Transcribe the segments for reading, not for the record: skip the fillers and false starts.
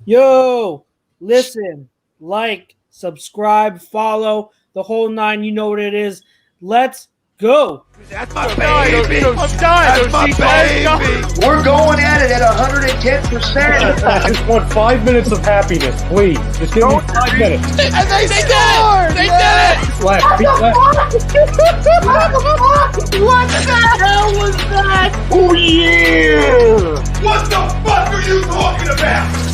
Yo, listen, like, subscribe, follow, the whole nine. You know what it is. Let's go. That's my baby. That's my baby. We're going at it at 110%. I just want 5 minutes of happiness, please. Just give me 5 minutes. And they scored. They did it. Left, feet left. What the hell was that? Oh, yeah. What the fuck are you talking about?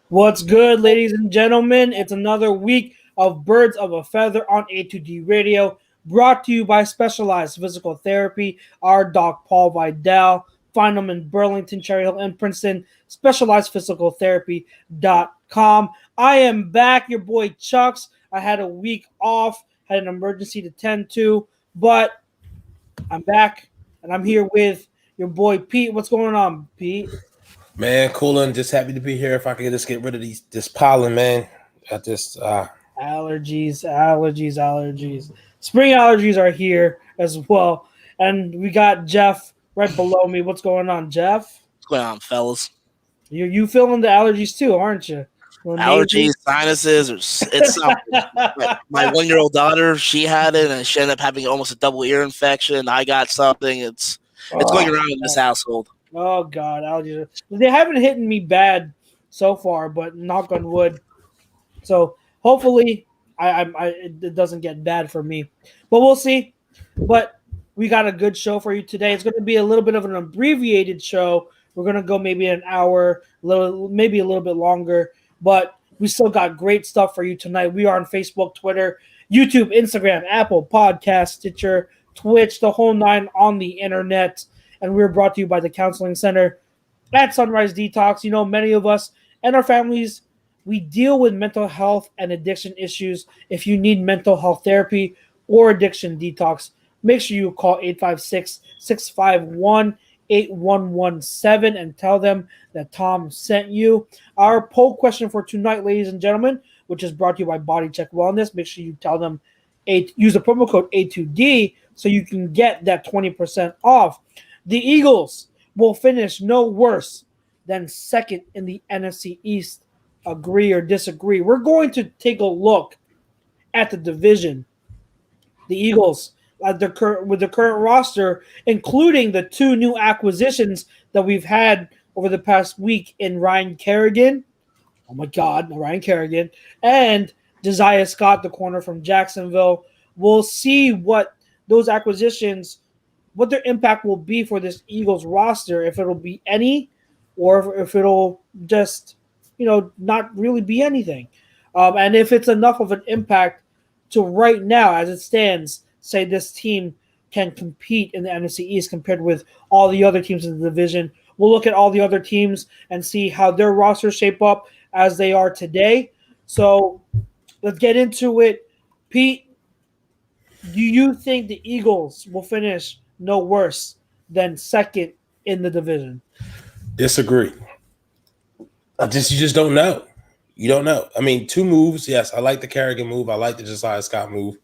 What's good, ladies and gentlemen? It's another week of Birds of a Feather on A2D Radio, brought to you by Specialized Physical Therapy, our doc Paul Vidal. Find them in Burlington, Cherry Hill, and Princeton, specializedphysicaltherapy.com. I am back, your boy Chucks. I had a week off, had an emergency to tend to, but I'm back, and I'm here with your boy Pete. What's going on, Pete? Man, coolin'. Just happy to be here. If I could just get rid of this pollen, man. Allergies. Spring allergies are here as well. And we got Jeff right below me. What's going on, Jeff? What's going on, fellas? You feeling the allergies too, aren't you? Allergies, sinuses, it's something. My 1-year-old daughter, she had it, and she ended up having almost a double ear infection. I got something. It's going around in this household. Oh God, allergies. They haven't hit me bad so far, but knock on wood. So hopefully, it doesn't get bad for me, but we'll see. But we got a good show for you today. It's going to be a little bit of an abbreviated show. We're going to go maybe an hour, maybe a little bit longer, but we still got great stuff for you tonight. We are on Facebook, Twitter, YouTube, Instagram, Apple Podcasts, Stitcher, Twitch, the whole nine on the internet. And we're brought to you by the Counseling Center at Sunrise Detox. You know, many of us and our families, we deal with mental health and addiction issues. If you need mental health therapy or addiction detox, make sure you call 856-651-8117 and tell them that Tom sent you. Our poll question for tonight, ladies and gentlemen, which is brought to you by Body Check Wellness, make sure you tell them use the promo code A2D so you can get that 20% off. The Eagles will finish no worse than second in the NFC East. Agree or disagree? We're going to take a look at the division. The Eagles, with the current roster, including the two new acquisitions that we've had over the past week in Ryan Kerrigan. Oh my God, Ryan Kerrigan and Josiah Scott, the corner from Jacksonville. We'll see what those acquisitions, what their impact will be for this Eagles roster, if it'll be any, or if it'll just, not really be anything. And if it's enough of an impact to right now, as it stands, say this team can compete in the NFC East compared with all the other teams in the division. We'll look at all the other teams and see how their rosters shape up as they are today. So let's get into it. Pete, do you think the Eagles will finish no worse than second in the division? Disagree. You just don't know. You don't know. I mean, two moves. Yes, I like the Kerrigan move. I like the Josiah Scott move.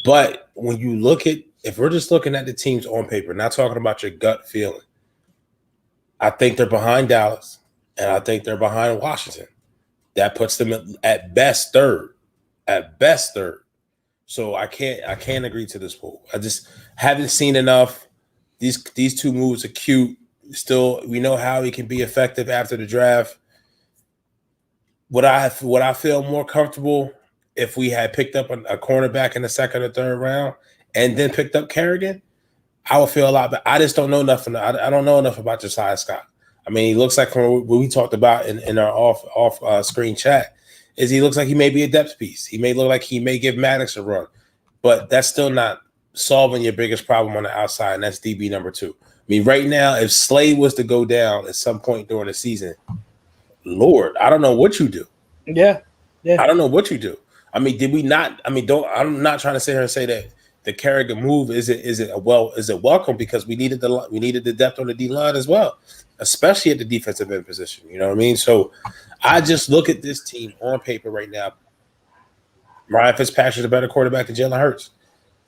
But when you look at, if we're just looking at the teams on paper, not talking about your gut feeling, I think they're behind Dallas, and I think they're behind Washington. That puts them at best third. At best third. So I can't agree to this poll. I just haven't seen enough. These two moves are cute. Still, we know how he can be effective after the draft. Would I feel more comfortable if we had picked up a cornerback in the second or third round and then picked up Kerrigan? I would feel a lot better. I just don't know nothing. I don't know enough about Josiah Scott. I mean, he looks like, from what we talked about in our off screen chat, is he looks like he may be a depth piece. He may look like he may give Maddox a run, but that's still not solving your biggest problem on the outside, and that's DB number 2. I mean, right now, if Slade was to go down at some point during the season, Lord, I don't know what you do. Yeah. I don't know what you do. I mean, did we not? I mean, I'm not trying to sit here and say that the Kerrigan move is it welcome, because we needed the depth on the D line as well, especially at the defensive end position. You know what I mean? So I just look at this team on paper right now. Ryan Fitzpatrick's a better quarterback than Jalen Hurts.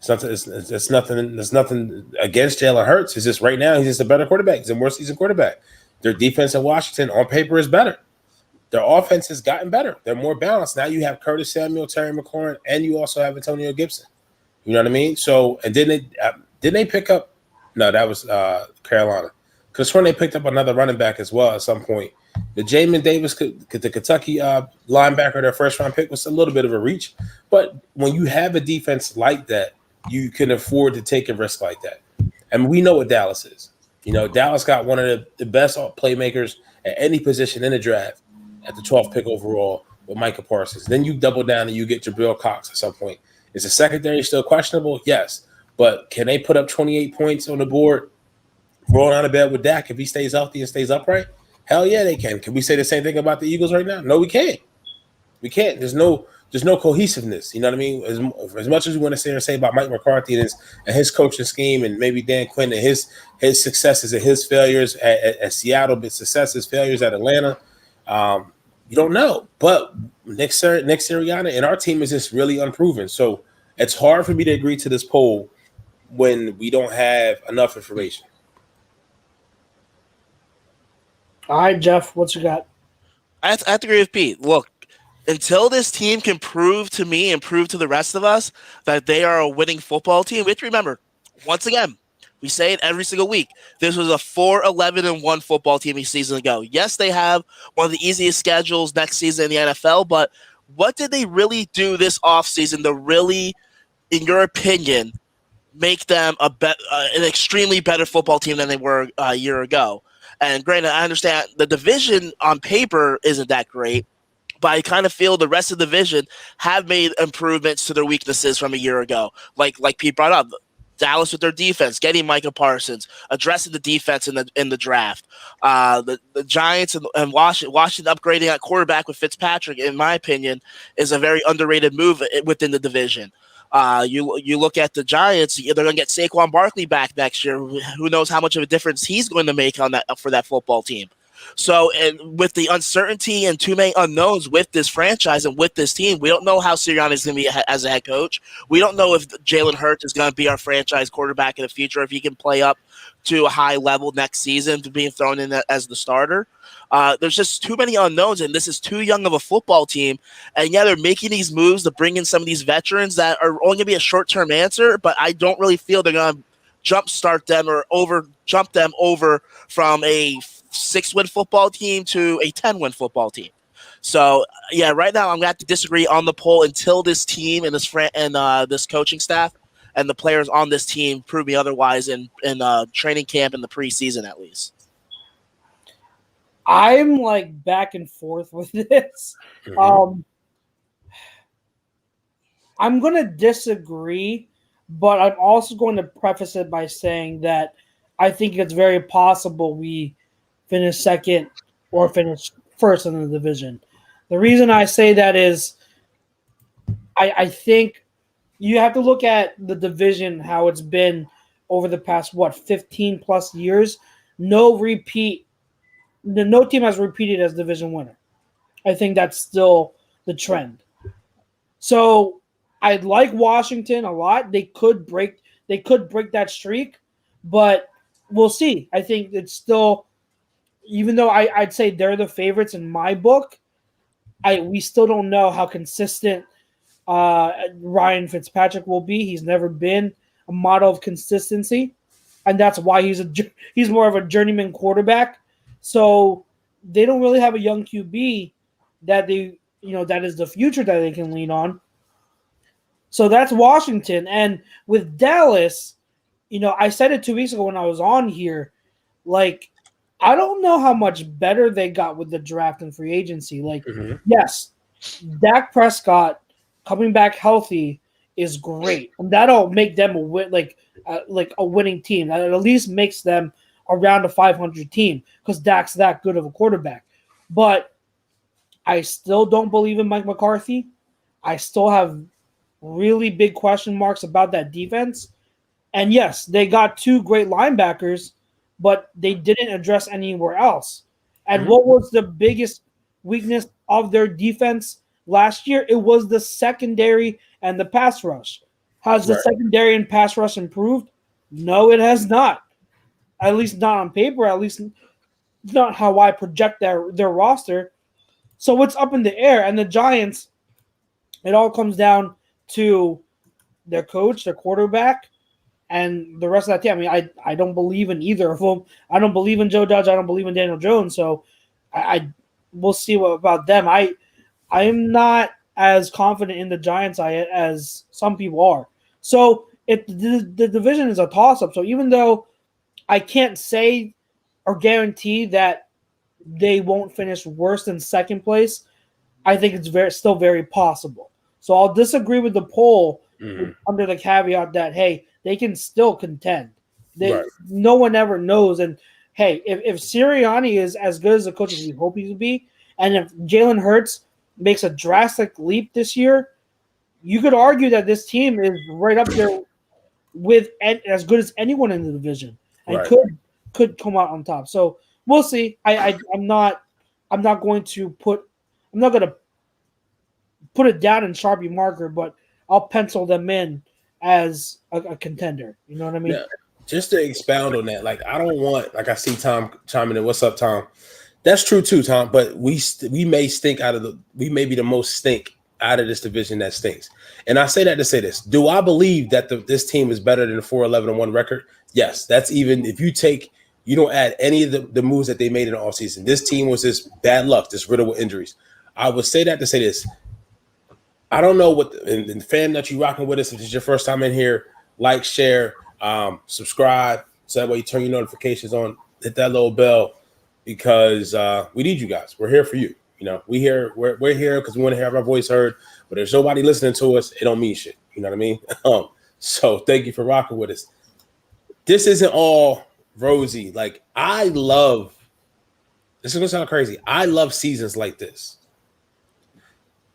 It's nothing. There's nothing against Jalen Hurts. It's just right now he's just a better quarterback. He's a more seasoned quarterback. Their defense in Washington on paper is better. Their offense has gotten better. They're more balanced. Now you have Curtis Samuel, Terry McLaurin, and you also have Antonio Gibson. You know what I mean? So, and didn't they pick up? No, that was Carolina. Because when they picked up another running back as well at some point. The Jamin Davis, the Kentucky linebacker, their first-round pick was a little bit of a reach. But when you have a defense like that, you can afford to take a risk like that. And we know what Dallas is. You know, Dallas got one of the best playmakers at any position in the draft at the 12th pick overall with Micah Parsons. Then you double down and you get Jabril Cox at some point. Is the secondary still questionable? Yes. But can they put up 28 points on the board, rolling out of bed with Dak if he stays healthy and stays upright? Hell yeah, they can. Can we say the same thing about the Eagles right now? No, we can't. We can't. There's no cohesiveness. You know what I mean? As much as we want to sit here and say about Mike McCarthy and his coaching scheme and maybe Dan Quinn and his successes and his failures at Seattle, but successes, failures at Atlanta, you don't know. But Nick Sirianni and our team is just really unproven. So it's hard for me to agree to this poll when we don't have enough information. All right, Jeff, what you got? I have to agree with Pete. Look, until this team can prove to me and prove to the rest of us that they are a winning football team, we have to remember, once again, we say it every single week, this was a 4-11-1 football team a season ago. Yes, they have one of the easiest schedules next season in the NFL, but what did they really do this offseason to really, in your opinion, make them an extremely better football team than they were a year ago? And granted, I understand the division on paper isn't that great, but I kind of feel the rest of the division have made improvements to their weaknesses from a year ago. Like Pete brought up, Dallas with their defense, getting Micah Parsons, addressing the defense in the draft. The Giants and Washington upgrading at quarterback with Fitzpatrick, in my opinion, is a very underrated move within the division. You look at the Giants; they're going to get Saquon Barkley back next year. Who knows how much of a difference he's going to make for that football team? So, and with the uncertainty and too many unknowns with this franchise and with this team, we don't know how Sirianni is going to be as a head coach. We don't know if Jalen Hurts is going to be our franchise quarterback in the future, if he can play up to a high level next season to being thrown in as the starter. There's just too many unknowns, and this is too young of a football team. And yeah, they're making these moves to bring in some of these veterans that are only going to be a short-term answer, but I don't really feel they're going to jumpstart them or jump them over from a 6-win football team to a 10-win football team. So yeah, right now I'm going to have to disagree on the poll until this team and this coaching staff and the players on this team prove me otherwise in training camp in the preseason at least. I'm like back and forth with this. Mm-hmm. I'm going to disagree, but I'm also going to preface it by saying that I think it's very possible we finish second or finish first in the division. The reason I say that is I think you have to look at the division, how it's been over the past, 15 plus years. No team has repeated as division winner. I think that's still the trend. So I like Washington a lot. They could break that streak, but we'll see. I think it's still, even though I'd say they're the favorites in my book, we still don't know how consistent Ryan Fitzpatrick will be. He's never been a model of consistency, and that's why he's more of a journeyman quarterback. So they don't really have a young QB that that is the future that they can lean on. So that's Washington. And with Dallas, I said it 2 weeks ago when I was on here, like, I don't know how much better they got with the draft and free agency. Like, yes, Dak Prescott coming back healthy is great, and that'll make them a winning team. That at least makes them around a 500 team because Dak's that good of a quarterback. But I still don't believe in Mike McCarthy. I still have really big question marks about that defense. And yes, they got 2 great linebackers, but they didn't address anywhere else. And what was the biggest weakness of their defense last year? It was the secondary and the pass rush. Has the secondary and pass rush improved? No, it has not. At least not on paper. At least not how I project their roster. So it's up in the air. And the Giants, it all comes down to their coach, their quarterback, and the rest of that team. I mean, I don't believe in either of them. I don't believe in Joe Judge. I don't believe in Daniel Jones. So we'll see what about them. I am not as confident in the Giants as some people are. So the division is a toss-up. So even though I can't say or guarantee that they won't finish worse than second place, I think it's still very possible. So I'll disagree with the poll under the caveat that, hey, they can still contend. No one ever knows. And, hey, if Sirianni is as good as the coach as we hope he will be, and if Jalen Hurts makes a drastic leap this year, you could argue that this team is right up there with as good as anyone in the division and could come out on top. So we'll see. I'm not going to put it down in Sharpie marker, but I'll pencil them in as a contender. You know what I mean? Yeah. Just to expound on that, like I don't want, like I see Tom chiming in. What's up, Tom? That's true too, Tom. But we may be the most stink out of this division that stinks. And I say that to say this: do I believe that this team is better than a 4-11-1 record? Yes. That's even if you don't add any of the moves that they made in the offseason. This team was just bad luck, just riddled with injuries. I would say that to say this. I don't know what the fan that you rocking with us. If it's your first time in here, like, share, subscribe, so that way you turn your notifications on, hit that little bell, because we need you guys. We're here for you. You know, we're here because we want to have our voice heard. But there's nobody listening to us. It don't mean shit. You know what I mean? So thank you for rocking with us. This isn't all rosy. Like this is gonna sound crazy. I love seasons like this.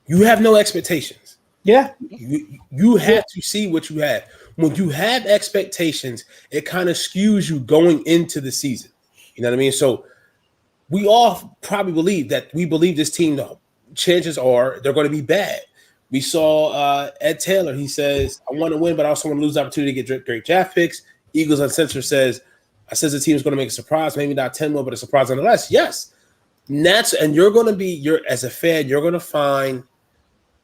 You have no expectations. Yeah. You have to see what you have. When you have expectations, it kind of skews you going into the season. You know what I mean? So we all probably believe this team, the chances are they're going to be bad. We saw Ed Taylor. He says, I want to win, but I also want to lose the opportunity to get great draft picks. Eagles Uncensored says the team is going to make a surprise, maybe not 10 more, but a surprise nonetheless. Yes. And you're going to be, as a fan, you're going to find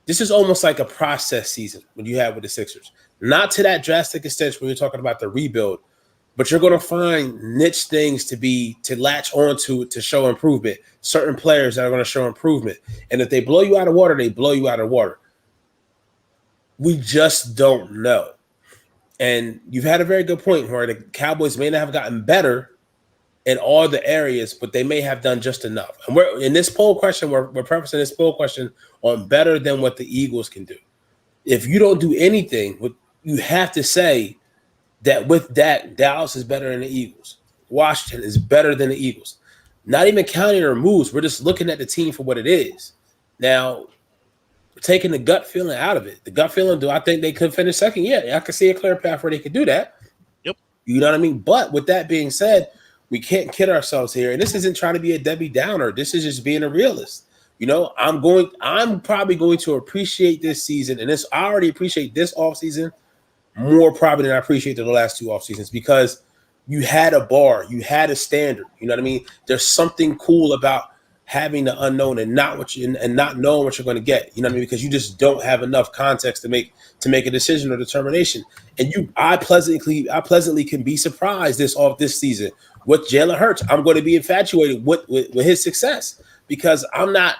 this is almost like a process season when you have with the Sixers. Not to that drastic extent when you're talking about the rebuild, but you're going to find niche things to latch onto to show improvement. Certain players that are going to show improvement. And if they blow you out of water, they blow you out of water. We just don't know. And you've had a very good point where the Cowboys may not have gotten better in all the areas, but they may have done just enough. And we're in this poll question, we're prefacing this poll question on better than what the Eagles can do. If you don't do anything, you have to say that with that, Dallas is better than the Eagles. Washington is better than the Eagles. Not even counting their moves. We're just looking at the team for what it is. Now, we're taking the gut feeling out of it. The gut feeling, do I think they could finish second? Yeah, I can see a clear path where they could do that. Yep. You know what I mean? But with that being said, we can't kid ourselves here. And this isn't trying to be a Debbie Downer. This is just being a realist. You know, I'm probably going to appreciate this season. And I already appreciate this offseason more probably than I appreciate the last two off seasons, because you had a bar, you had a standard. You know what I mean? There's something cool about having the unknown and not knowing what you're going to get. You know what I mean? Because you just don't have enough context to make a decision or determination. And I pleasantly can be surprised this season with Jalen Hurts. I'm going to be infatuated with his success, because I'm not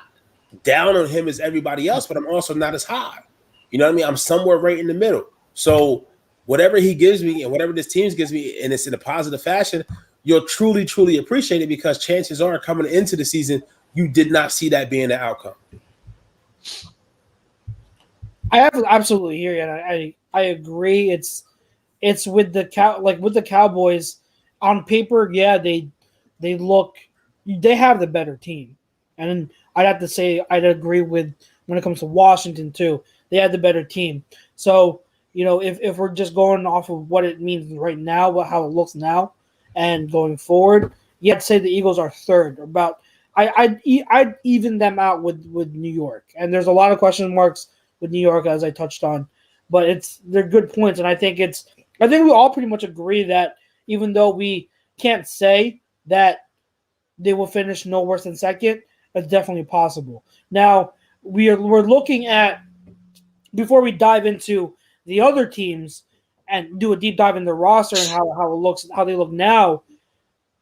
down on him as everybody else, but I'm also not as high. You know what I mean? I'm somewhere right in the middle. So whatever he gives me and whatever this team gives me, and it's in a positive fashion, you'll truly, truly appreciate it, because chances are coming into the season, you did not see that being the outcome. I absolutely hear you, and I agree. It's with the Cowboys on paper. Yeah, they have the better team, and I'd have to say I'd agree with when it comes to Washington too. They had the better team. So, you know, if we're just going off of what it means right now, how it looks now, and going forward, yeah, I'd say the Eagles are third. I'd even them out with New York, and there's a lot of question marks with New York, as I touched on. but they're good points, and I think we all pretty much agree that even though we can't say that they will finish no worse than second, it's definitely possible. Now we're looking at, before we dive into the other teams and do a deep dive in the roster and how they look now.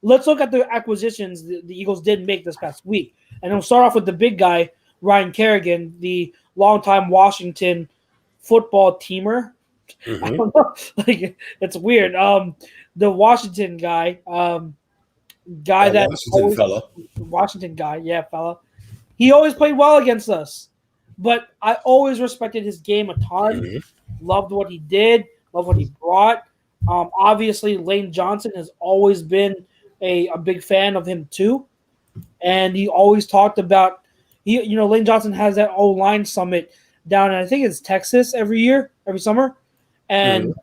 Let's look at the acquisitions the Eagles did make this past week. And we'll start off with the big guy, Ryan Kerrigan, the longtime Washington football teamer. Mm-hmm. I don't know. Like, it's weird. The Washington guy, Washington guy, yeah, fella. He always played well against us. But I always respected his game a ton. Mm-hmm. Loved what he did. Loved what he brought. Obviously, Lane Johnson has always been a big fan of him too, and he always talked about Lane Johnson has that O-line summit down in, I think it's Texas every summer, and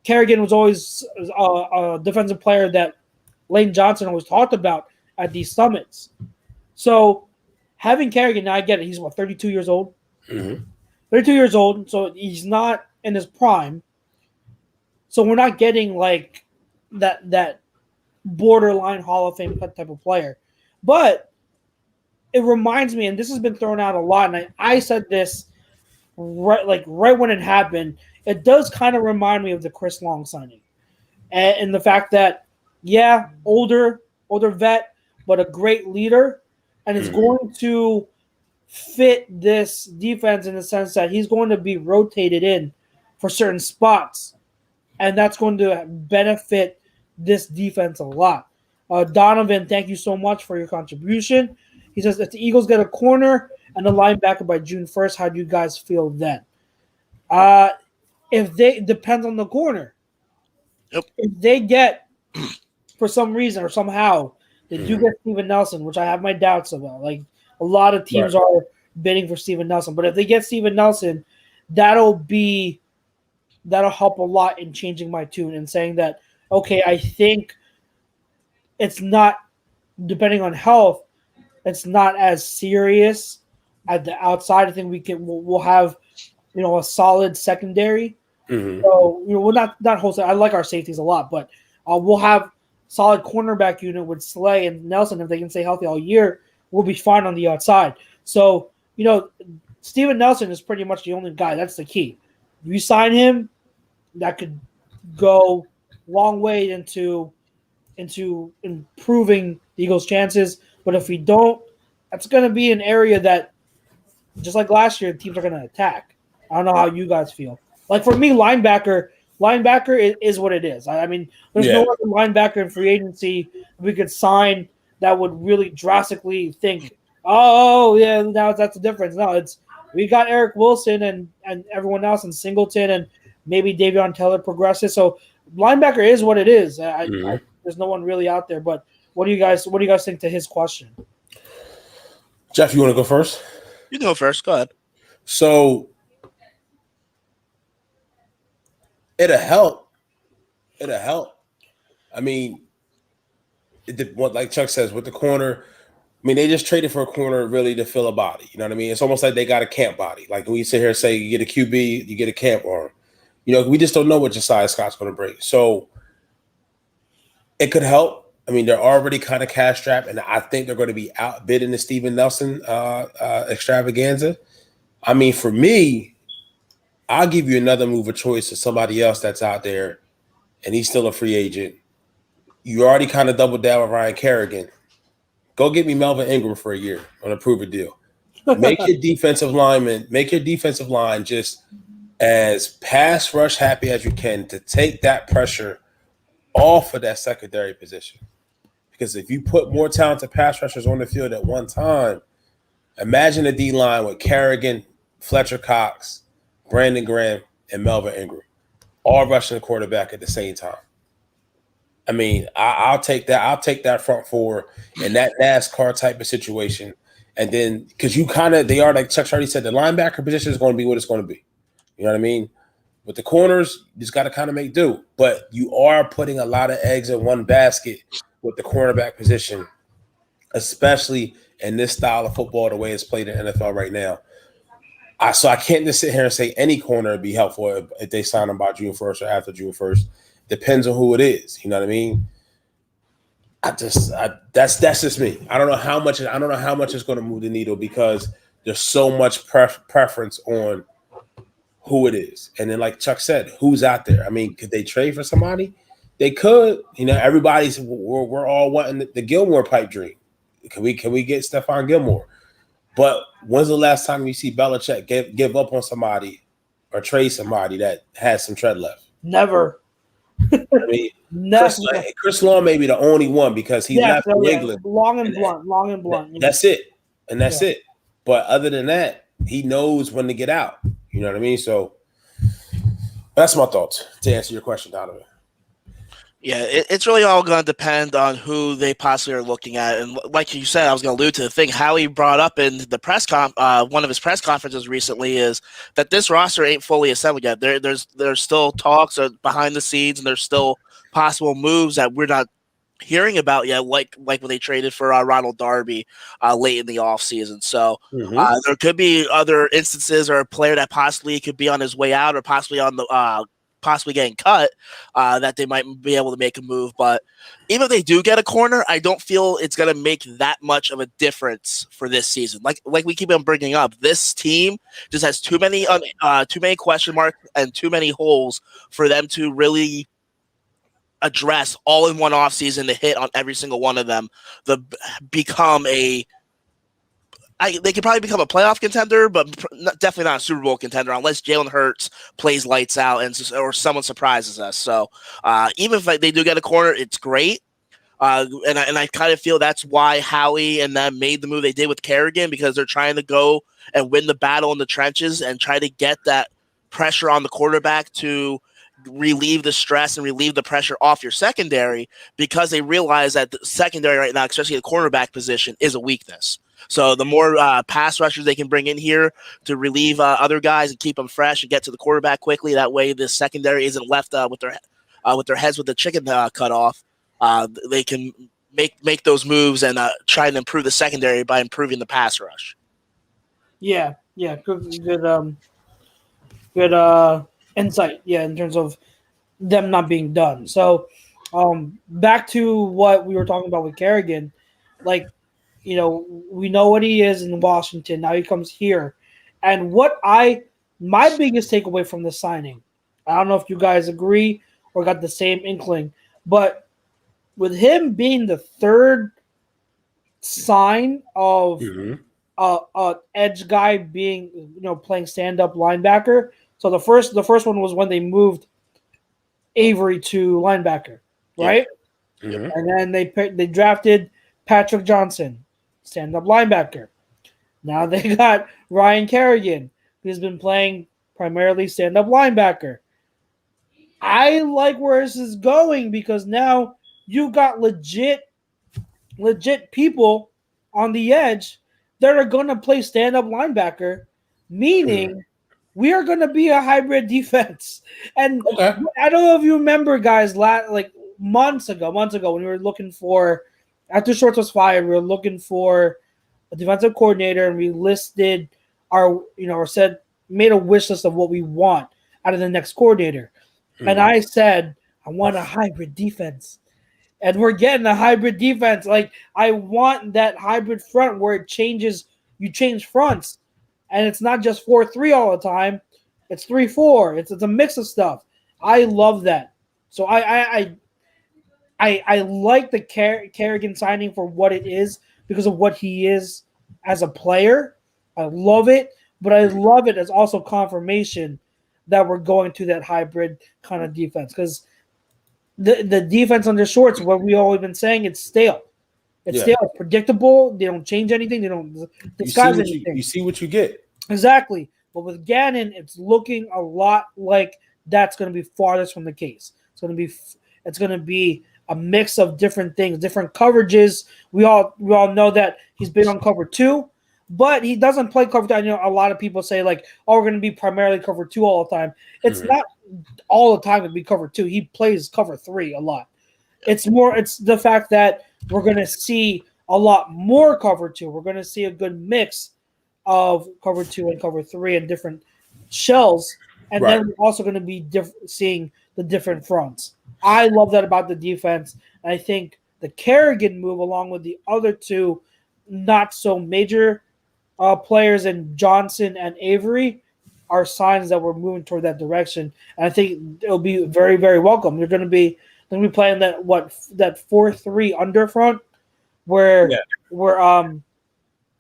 Kerrigan was always a defensive player that Lane Johnson always talked about at these summits. So having Kerrigan, now I get it, he's 32 years old. Mm-hmm. 32 years old, so he's not in his prime. So we're not getting like that borderline Hall of Fame type of player. But it reminds me, and this has been thrown out a lot, and I said this right when it happened, it does kind of remind me of the Chris Long signing. And the fact that, yeah, older vet, but a great leader, and it's going to fit this defense in the sense that he's going to be rotated in for certain spots, and that's going to benefit this defense a lot. Donovan, thank you so much for your contribution. He says, if the Eagles get a corner and a linebacker by June 1st, how do you guys feel then? Depends on the corner. Yep. If they get, for some reason or somehow, they do get Steven Nelson, which I have my doubts about. Like, a lot of teams are bidding for Steven Nelson. But if they get Steven Nelson, that'll help a lot in changing my tune and saying that, okay, I think it's not, depending on health, it's not as serious at the outside. I think we'll have, a solid secondary. Mm-hmm. So, we're not wholesale. I like our safeties a lot, but we'll have solid cornerback unit with Slay and Nelson. If they can stay healthy all year, we'll be fine on the outside. So, Steven Nelson is pretty much the only guy. That's the key. If you sign him, that could go long way into improving the Eagles' chances. But if we don't, that's going to be an area that, just like last year, teams are going to attack. I don't know how you guys feel. Like, for me, linebacker is what it is. I mean, there's no other linebacker in free agency we could sign that would really drastically think, oh, yeah, now that's the difference. No, we got Eric Wilson and everyone else, and Singleton, and maybe Davion Taylor progresses. So linebacker is what it is. There's no one really out there. But what do you guys think to his question? Jeff, you want to go first? You can go first. Go ahead. So it'll help. I mean, like Chuck says, with the corner, I mean, they just traded for a corner really to fill a body. You know what I mean? It's almost like they got a camp body. Like when you sit here and say you get a QB, you get a camp arm. We just don't know what Josiah Scott's going to bring. So it could help. I mean, they're already kind of cash strapped, and I think they're going to be outbidding the Steven Nelson extravaganza. I mean, for me, I'll give you another move of choice to somebody else that's out there, and he's still a free agent. You already kind of doubled down with Ryan Kerrigan. Go get me Melvin Ingram for a year on a prove-it deal. Make your defensive line just as pass rush happy as you can to take that pressure off of that secondary position. Because if you put more talented pass rushers on the field at one time, imagine a D-line with Kerrigan, Fletcher Cox, Brandon Graham, and Melvin Ingram, all rushing the quarterback at the same time. I mean, I'll take that. I'll take that front four in that NASCAR type of situation. And then, because they are, like Chuck already said, the linebacker position is going to be what it's going to be. You know what I mean? With the corners, you just got to kind of make do. But you are putting a lot of eggs in one basket with the cornerback position, especially in this style of football, the way it's played in the NFL right now. So I can't just sit here and say any corner would be helpful if they sign him by June 1st or after June 1st. Depends on who it is. You know what I mean? That's just me. I don't know how much it's going to move the needle because there's so much preference on who it is. And then, like Chuck said, who's out there? I mean, could they trade for somebody? They could. You know, we're all wanting the Gilmore pipe dream. Can we get Stephon Gilmore? But when's the last time you see Belichick give up on somebody or trade somebody that has some tread left? Never. I mean, Chris Long may be the only one because he left New England. Long and blunt. That's it. And that's it. But other than that, he knows when to get out. You know what I mean? So that's my thoughts to answer your question, Donovan. Yeah, it's really all going to depend on who they possibly are looking at. And like you said, I was going to allude to the thing Howie brought up in the one of his press conferences recently is that this roster ain't fully assembled yet. There's still talks behind the scenes, and there's still possible moves that we're not hearing about yet, like when they traded for Ronald Darby late in the offseason. So there could be other instances or a player that possibly could be on his way out or possibly on the possibly getting cut, that they might be able to make a move. But even if they do get a corner, I don't feel it's going to make that much of a difference for this season. Like we keep on bringing up, this team just has too many question marks and too many holes for them to really address all in one offseason to hit on every single one of them. They could probably become a playoff contender, but definitely not a Super Bowl contender unless Jalen Hurts plays lights out or someone surprises us. So even if they do get a corner, it's great. And I kind of feel that's why Howie and them made the move they did with Kerrigan, because they're trying to go and win the battle in the trenches and try to get that pressure on the quarterback to relieve the stress and relieve the pressure off your secondary, because they realize that the secondary right now, especially the cornerback position, is a weakness. So the more pass rushers they can bring in here to relieve other guys and keep them fresh and get to the quarterback quickly, that way the secondary isn't left with their heads with the chicken cut off. They can make those moves and try and improve the secondary by improving the pass rush. Yeah, good insight. Yeah, in terms of them not being done. So back to what we were talking about with Kerrigan, like, you know, we know what he is in Washington. Now he comes here. And my biggest takeaway from the signing, I don't know if you guys agree or got the same inkling, but with him being the third sign of edge guy being, you know, playing stand-up linebacker. So the first one was when they moved Avery to linebacker, right? Mm-hmm. And then they drafted Patrick Johnson, stand-up linebacker. Now they got Ryan Kerrigan, who's been playing primarily stand-up linebacker. I like where this is going because now you got legit people on the edge that are going to play stand-up linebacker, meaning we are going to be a hybrid defense. And I don't know if you remember, guys, like months ago when we were looking for, after Schwartz was fired, we were looking for a defensive coordinator, and we listed made a wish list of what we want out of the next coordinator. And I said, I want a hybrid defense. And we're getting a hybrid defense. Like, I want that hybrid front where you change fronts. And it's not just 4-3 all the time. It's 3-4. It's a mix of stuff. I love that. So I like the Kerrigan signing for what it is because of what he is as a player. I love it, but I love it as also confirmation that we're going to that hybrid kind of defense, because the defense under Schwartz, what we always been saying, it's stale. It's stale. It's predictable. They don't change anything. They don't disguise anything. You see what you get. Exactly. But with Gannon, it's looking a lot like that's going to be farthest from the case. It's going to be a mix of different things, different coverages. We all know that he's been on cover 2, but he doesn't play cover 2. I know a lot of people say, like, oh, we're going to be primarily cover 2 all the time. It's not all the time to be cover 2. He plays cover 3 a lot. It's the fact that we're going to see a lot more cover 2. We're going to see a good mix of cover 2 and cover 3 and different shells. And Right. then we're also going to be seeing the different fronts. I love that about the defense. And I think the Kerrigan move, along with the other two not so major players in Johnson and Avery, are signs that we're moving toward that direction. And I think it'll be very, very welcome. They're going to be playing that 4-3 under front where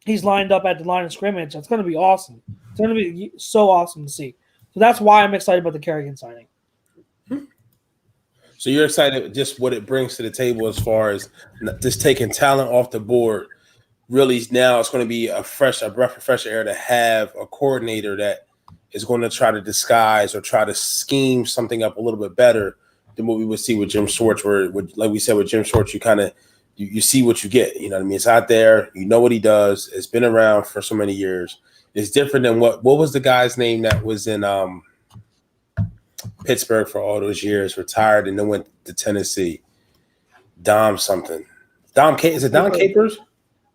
he's lined up at the line of scrimmage. That's going to be awesome. It's going to be so awesome to see. So that's why I'm excited about the Kerrigan signing. So you're excited just what it brings to the table as far as just taking talent off the board. Really, now it's going to be a breath of fresh air to have a coordinator that is going to try to disguise or try to scheme something up a little bit better than what we would see with Jim Schwartz. Where, like we said, with Jim Schwartz, you see what you get. You know what I mean? It's out there. You know what he does. It's been around for so many years. It's different than what was the guy's name that was in Pittsburgh for all those years, retired and then went to Tennessee. Dom something. Is it Dom Capers?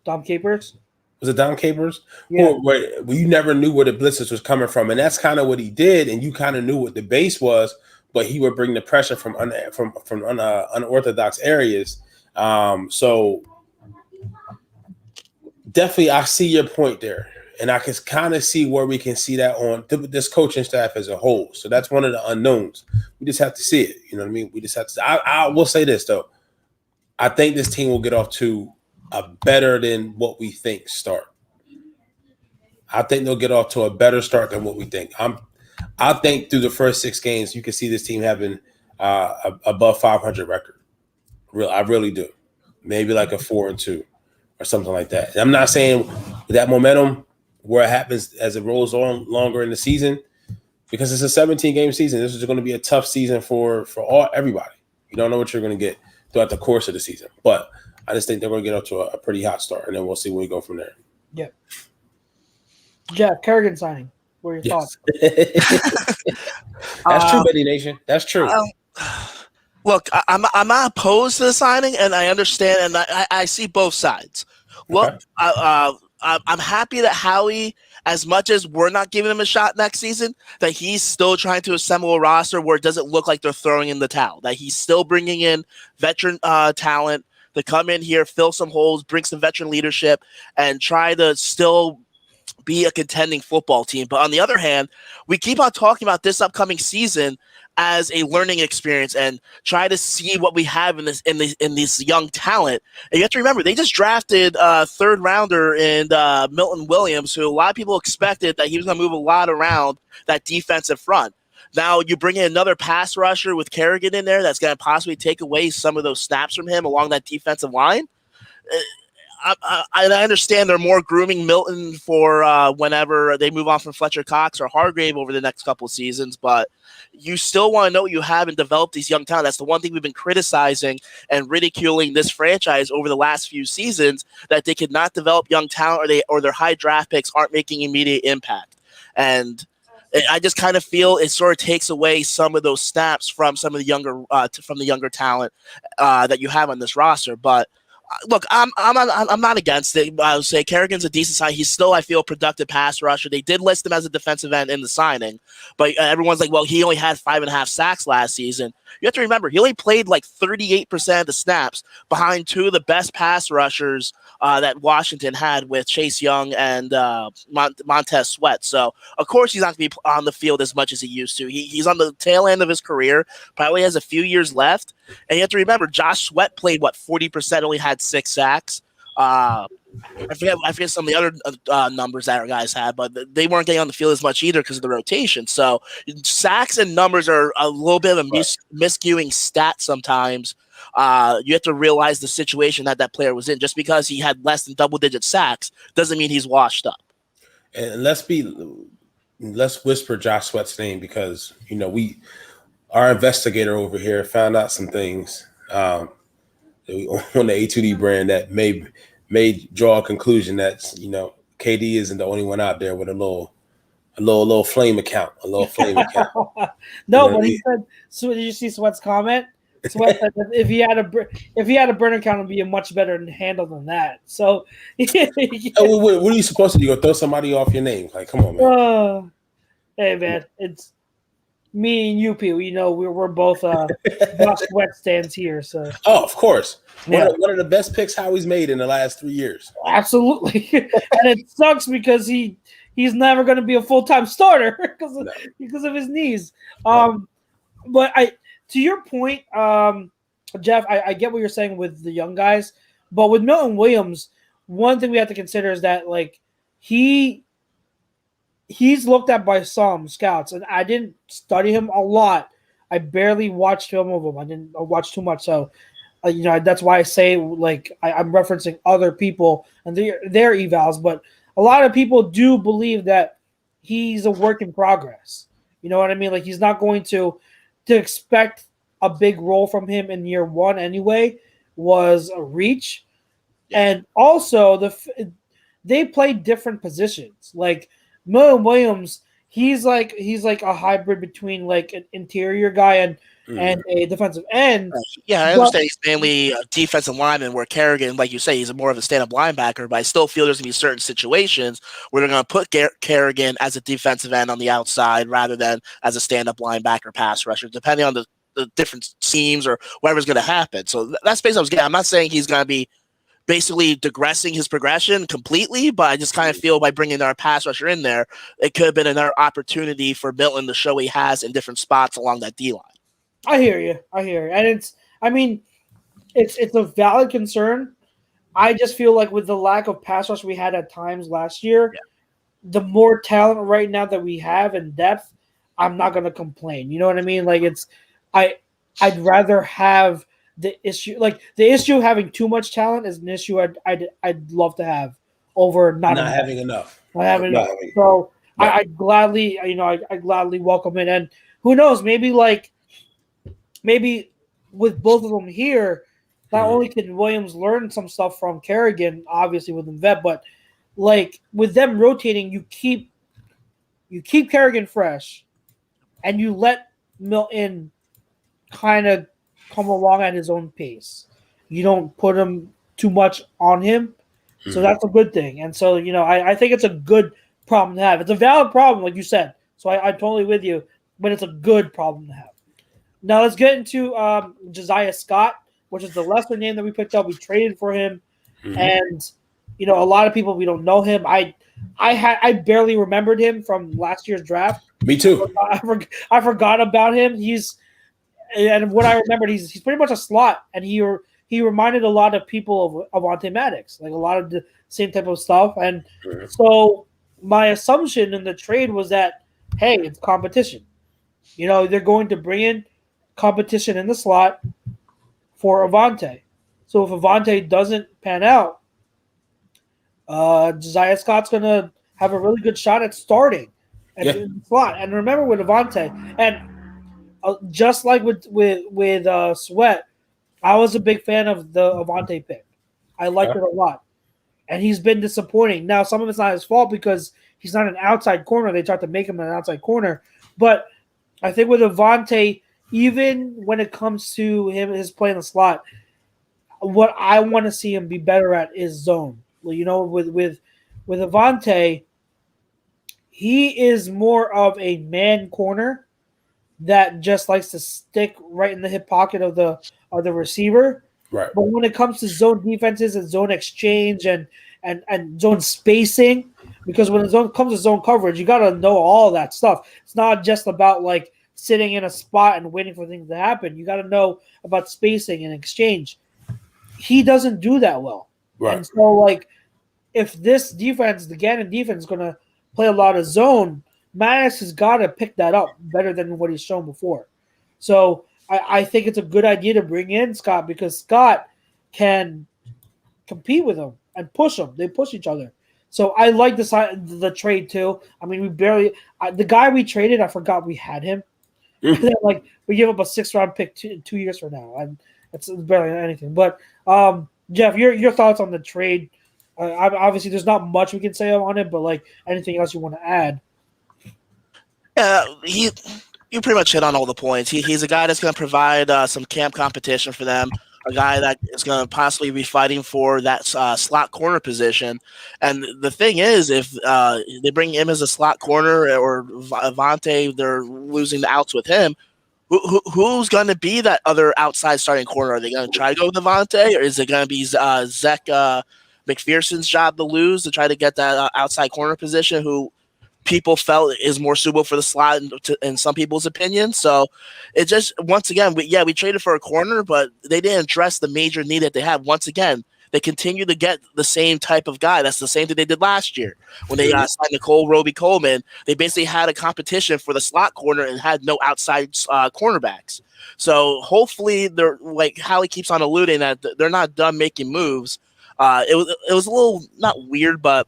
Dom Capers? Was it Dom Capers? Yeah. Where you never knew where the blitzes was coming from. And that's kind of what he did. And you kind of knew what the base was, but he would bring the pressure from unorthodox areas. So definitely I see your point there. And I can kind of see where we can see that on this coaching staff as a whole. So that's one of the unknowns. We just have to see it. You know what I mean? We just have to. I will say this, though. I think this team will get off to a better than what we think start. I think they'll get off to a better start than what we think. I think through the first 6 games, you can see this team having above 500 record. I really do. Maybe like a 4-2 or something like that. And I'm not saying that momentum where it happens as it rolls on longer in the season, because it's a 17-game season. This is going to be a tough season for everybody. You don't know what you're going to get throughout the course of the season. But I just think they're going to get up to a pretty hot start, and then we'll see where we go from there. Yeah. Jeff, Kerrigan signing. What are your thoughts? That's true, Betty Nation. That's true. Look, I'm not opposed to the signing, and I understand, and I see both sides. Look, okay. I'm happy that Howie, as much as we're not giving him a shot next season, that he's still trying to assemble a roster where it doesn't look like they're throwing in the towel, that he's still bringing in veteran talent to come in here, fill some holes, bring some veteran leadership, and try to still be a contending football team. But on the other hand, we keep on talking about this upcoming season as a learning experience and try to see what we have in this young talent. And you have to remember, they just drafted a 3rd rounder in Milton Williams, who a lot of people expected that he was going to move a lot around that defensive front. Now you bring in another pass rusher with Kerrigan in there that's going to possibly take away some of those snaps from him along that defensive line. I understand they're more grooming Milton for whenever they move on from Fletcher Cox or Hargrave over the next couple of seasons, but you still want to know what you have and develop these young talent. That's the one thing we've been criticizing and ridiculing this franchise over the last few seasons, that they could not develop young talent, or their high draft picks aren't making immediate impact. And I just kind of feel it sort of takes away some of those snaps from some of the younger talent that you have on this roster. But look, I'm not against it. I would say Kerrigan's a decent sign. He's still, I feel, a productive pass rusher. They did list him as a defensive end in the signing, but everyone's like, well, he only had 5.5 sacks last season. You have to remember, he only played like 38% of the snaps behind 2 of the best pass rushers that Washington had with Chase Young and Montez Sweat. So, of course, he's not going to be on the field as much as he used to. He's on the tail end of his career, probably has a few years left. And you have to remember, Josh Sweat played, 40%, only had 6 sacks. I forget some of the other numbers that our guys had, but they weren't getting on the field as much either because of the rotation. So sacks and numbers are a little bit of a miscuing stat sometimes. You have to realize the situation that player was in. Just because he had less than double-digit sacks doesn't mean he's washed up. And let's whisper Josh Sweat's name, because our investigator over here found out some things on the A2D brand that may draw a conclusion that KD isn't the only one out there with a little flame account, No, but he said. So did you see Sweat's comment? Sweat said that if he had a burner account, it'd be a much better handle than that. So, Oh, what are you supposed to do? You gonna throw somebody off your name? Like, come on, man. Hey, man, it's me and you, P. You know, we're both Josh Sweat stands here. So, Oh, of course. Yeah. One of the best picks Howie's made in the last 3 years. absolutely, and it sucks because he's never going to be a full-time starter because of his knees. But to your point, Jeff, I get what you're saying with the young guys, but with Milton Williams, one thing we have to consider is that like he's looked at by some scouts, and I didn't study him a lot. I barely watched film of him. I didn't watch too much, so that's why I say like I'm referencing other people and their evals. But a lot of people do believe that he's a work in progress. You know what I mean? Like he's not going to expect a big role from him in year one anyway was a reach, and also they play different positions. Like Milton Williams, he's like a hybrid between like an interior guy and a defensive end. Yeah, I understand he's mainly a defensive lineman, where Kerrigan, like you say, he's more of a stand-up linebacker, but I still feel there's going to be certain situations where they're going to put Kerrigan as a defensive end on the outside rather than as a stand-up linebacker pass rusher, depending on the different teams or whatever's going to happen. So that's basically what I was getting. I'm not saying he's going to be basically digressing his progression completely, but I just kind of feel by bringing our pass rusher in there, it could have been another opportunity for Milton to show he has in different spots along that D-line. I hear you. And it's a valid concern. I just feel like with the lack of pass rush we had at times last year, the more talent right now that we have in depth, I'm not going to complain. You know what I mean? Like I'd rather have the issue of having too much talent is an issue I'd love to have over not having enough. Not having enough. So I gladly welcome it. And who knows, maybe with both of them here, not only can Williams learn some stuff from Kerrigan, obviously with the vet, but like with them rotating, you keep Kerrigan fresh, and you let Milton kind of come along at his own pace. You don't put him too much on him, so that's a good thing. And so I think it's a good problem to have. It's a valid problem, like you said. So I'm totally with you, but it's a good problem to have. Now let's get into Josiah Scott, which is the lesser name that we picked up. We traded for him, and a lot of people, we don't know him. I barely remembered him from last year's draft. Me too. I forgot about him. And what I remembered, he's pretty much a slot, and he reminded a lot of people of Avonte Maddox, like a lot of the same type of stuff. And so my assumption in the trade was that, hey, it's competition. They're going to bring in competition in the slot for Avonte. So if Avonte doesn't pan out, Josiah Scott's going to have a really good shot at starting in the slot. And remember with Avonte, and just like with Sweat, I was a big fan of the Avonte pick. I liked it a lot. And he's been disappointing. Now, some of it's not his fault because he's not an outside corner. They tried to make him an outside corner. But I think with Avonte, even when it comes to his play in the slot, what I want to see him be better at is zone. With Avonte, he is more of a man corner that just likes to stick right in the hip pocket of the receiver. Right. But when it comes to zone defenses and zone exchange and zone spacing, because when it comes to zone coverage, you got to know all that stuff. It's not just about like sitting in a spot and waiting for things to happen. You got to know about spacing and exchange. He doesn't do that well. Right. And so, like, if this defense, the Gannon defense, is going to play a lot of zone, Maddox has got to pick that up better than what he's shown before. So I think it's a good idea to bring in Scott because Scott can compete with him and push him. They push each other. So I like the trade too. I mean, the guy we traded, I forgot we had him. Like we give up a 6th-round pick 2 years from now, and it's barely anything. But Jeff, your thoughts on the trade? Obviously, there's not much we can say on it, but like anything else you want to add? You pretty much hit on all the points. He's a guy that's going to provide some camp competition for them, a guy that is going to possibly be fighting for that slot corner position. And the thing is, if they bring him as a slot corner or Avante, they're losing the outs with him, who's going to be that other outside starting corner? Are they going to try to go with Avante, or is it going to be Zach McPherson's job to lose to try to get that outside corner position, who people felt is more suitable for the slot in some people's opinion? So it just, once again, we traded for a corner, but they didn't address the major need that they had. Once again, they continue to get the same type of guy. That's the same thing they did last year when they signed Nicole Roby-Coleman. They basically had a competition for the slot corner and had no outside cornerbacks. So hopefully they're, like Howie keeps on alluding, that they're not done making moves. It was a little, not weird, but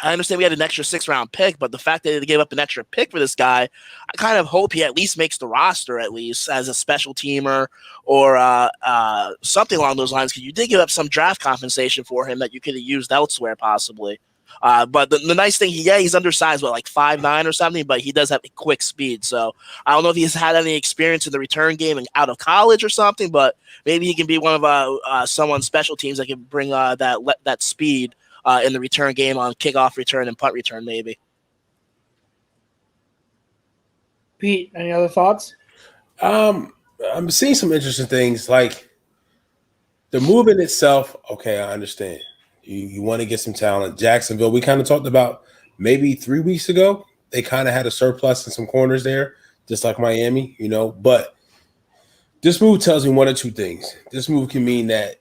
I understand we had an extra 6th-round pick, but the fact that they gave up an extra pick for this guy, I kind of hope he at least makes the roster, at least as a special teamer or something along those lines, because you did give up some draft compensation for him that you could have used elsewhere possibly. But the nice thing, he's undersized, like 5'9" or something, but he does have a quick speed. So I don't know if he's had any experience in the return game and out of college or something, but maybe he can be one of someone's special teams that can bring that speed in the return game on kickoff return and punt return, maybe. Pete, any other thoughts? I'm seeing some interesting things, like the move in itself. Okay, I understand. You want to get some talent. Jacksonville, we kind of talked about maybe 3 weeks ago. They kind of had a surplus in some corners there, just like Miami, But this move tells me one or two things. This move can mean that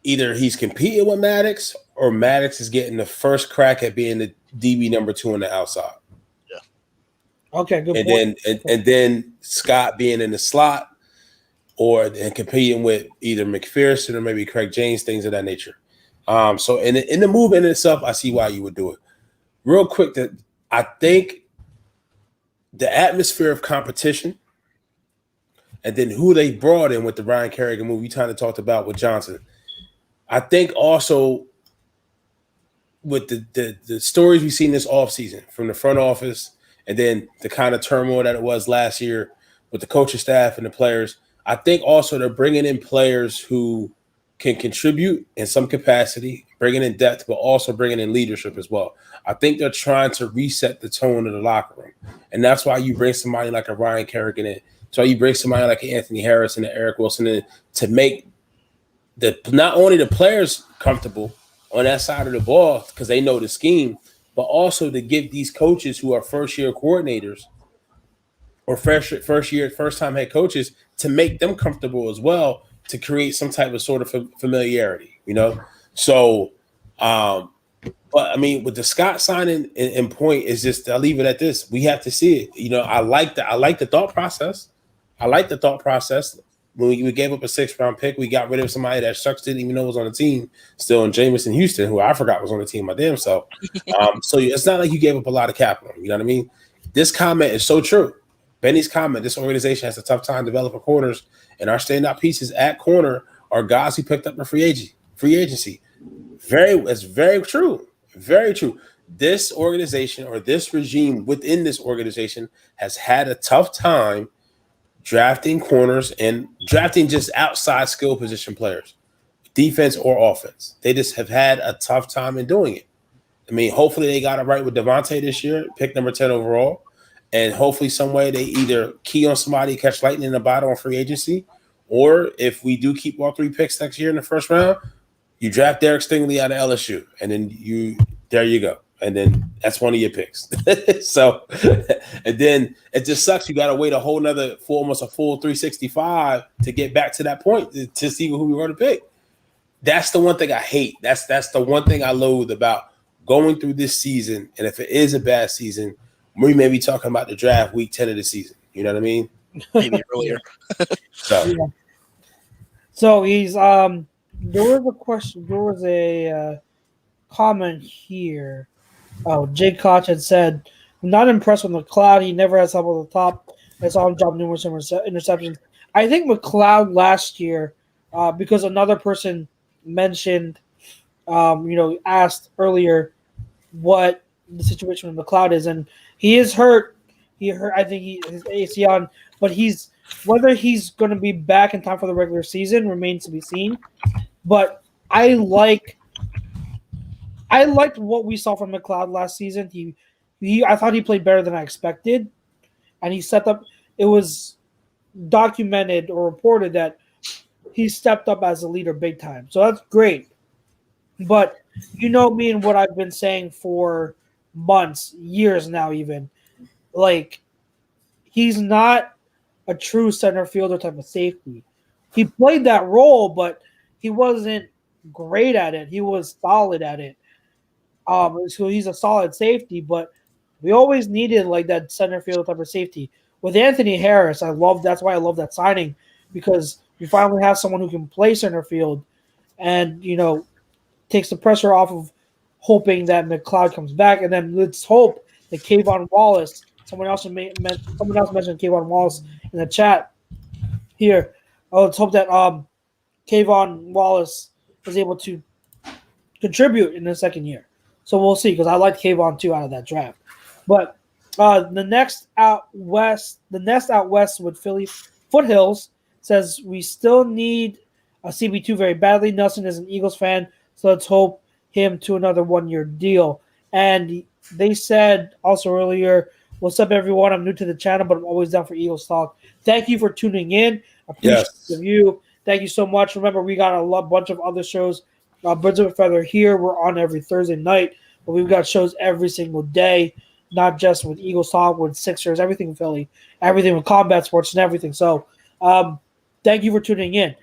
either he's competing with Maddox or Maddox is getting the first crack at being the DB number 2 on the outside. Yeah. Okay, good and point. And then Scott being in the slot and competing with either McPherson or maybe Craig James, things of that nature. So in the move in itself, I see why you would do it. Real quick, that I think the atmosphere of competition and then who they brought in with the Ryan Kerrigan move you kind of talked about with Johnson. I think also with the stories we've seen this offseason from the front office and then the kind of turmoil that it was last year with the coaching staff and the players, I think also they're bringing in players who can contribute in some capacity, bringing in depth, but also bringing in leadership as well. I think they're trying to reset the tone of the locker room. And that's why you bring somebody like a Ryan Kerrigan in. So you bring somebody like Anthony Harris and Eric Wilson in to make not only the players comfortable on that side of the ball because they know the scheme, but also to give these coaches who are first-year coordinators or first-time head coaches to make them comfortable as well, to create some type of sort of familiarity, So, but I mean, with the Scott signing and point is just, I'll leave it at this. We have to see it. I like the thought process. When we gave up a 6th-round pick, we got rid of somebody that shucks didn't even know was on the team still, in Jamison Houston, who I forgot was on the team my damn self. So it's not like you gave up a lot of capital. You know what I mean? This comment is so true. Benny's comment, this organization has a tough time developing corners, and our standout pieces at corner are guys who picked up in free agency. It's very true. Very true. This organization or this regime within this organization has had a tough time drafting corners and drafting just outside skill position players, defense or offense. They just have had a tough time in doing it. I mean, hopefully they got it right with Devontae this year, pick number 10 overall. And hopefully some way they either key on somebody, catch lightning in the bottle on free agency, or if we do keep all 3 picks next year in the first round, you draft Derek Stingley out of LSU, and then there you go. And then that's one of your picks. So, and then it just sucks. You got to wait a whole nother almost a full 365 to get back to that point to see who we want to pick. That's the one thing I hate. That's the one thing I loathe about going through this season. And if it is a bad season, we may be talking about the draft week 10 of the season. You know what I mean? Maybe earlier. So he's there was a question. There was a comment here. Oh, Jake Koch had said, "I'm not impressed with McLeod. He never has help at the top. I saw him drop numerous interceptions." I think McLeod last year, because another person mentioned, asked earlier what the situation with McLeod is, and he is hurt. He hurt. I think his ACL, but whether he's going to be back in time for the regular season remains to be seen. But I liked what we saw from McLeod last season. I thought he played better than I expected, and he stepped up. It was documented or reported that he stepped up as a leader big time. So that's great. But you know me and what I've been saying for months, years now even. Like, he's not a true center fielder type of safety. He played that role, but he wasn't great at it. He was solid at it. So he's a solid safety, but we always needed like that center field type of safety. With Anthony Harris, that's why I love that signing, because we finally have someone who can play center field and, takes the pressure off of hoping that McLeod comes back. And then let's hope that Kayvon Wallace, someone else mentioned Kayvon Wallace in the chat here. Let's hope that Kayvon Wallace is able to contribute in the second year. So we'll see, because I like Kayvon too out of that draft. But the next out west with Philly Foothills says we still need a CB2 very badly. Nelson is an Eagles fan, so let's hope him to another 1-year deal. And they said also earlier, what's up, everyone? I'm new to the channel, but I'm always down for Eagles talk. Thank you for tuning in. Appreciate you. Thank you so much. Remember, we got a bunch of other shows. Birds of a Feather here. We're on every Thursday night, but we've got shows every single day, not just with Eagles talk, with Sixers, everything Philly, everything with combat sports and everything. So thank you for tuning in.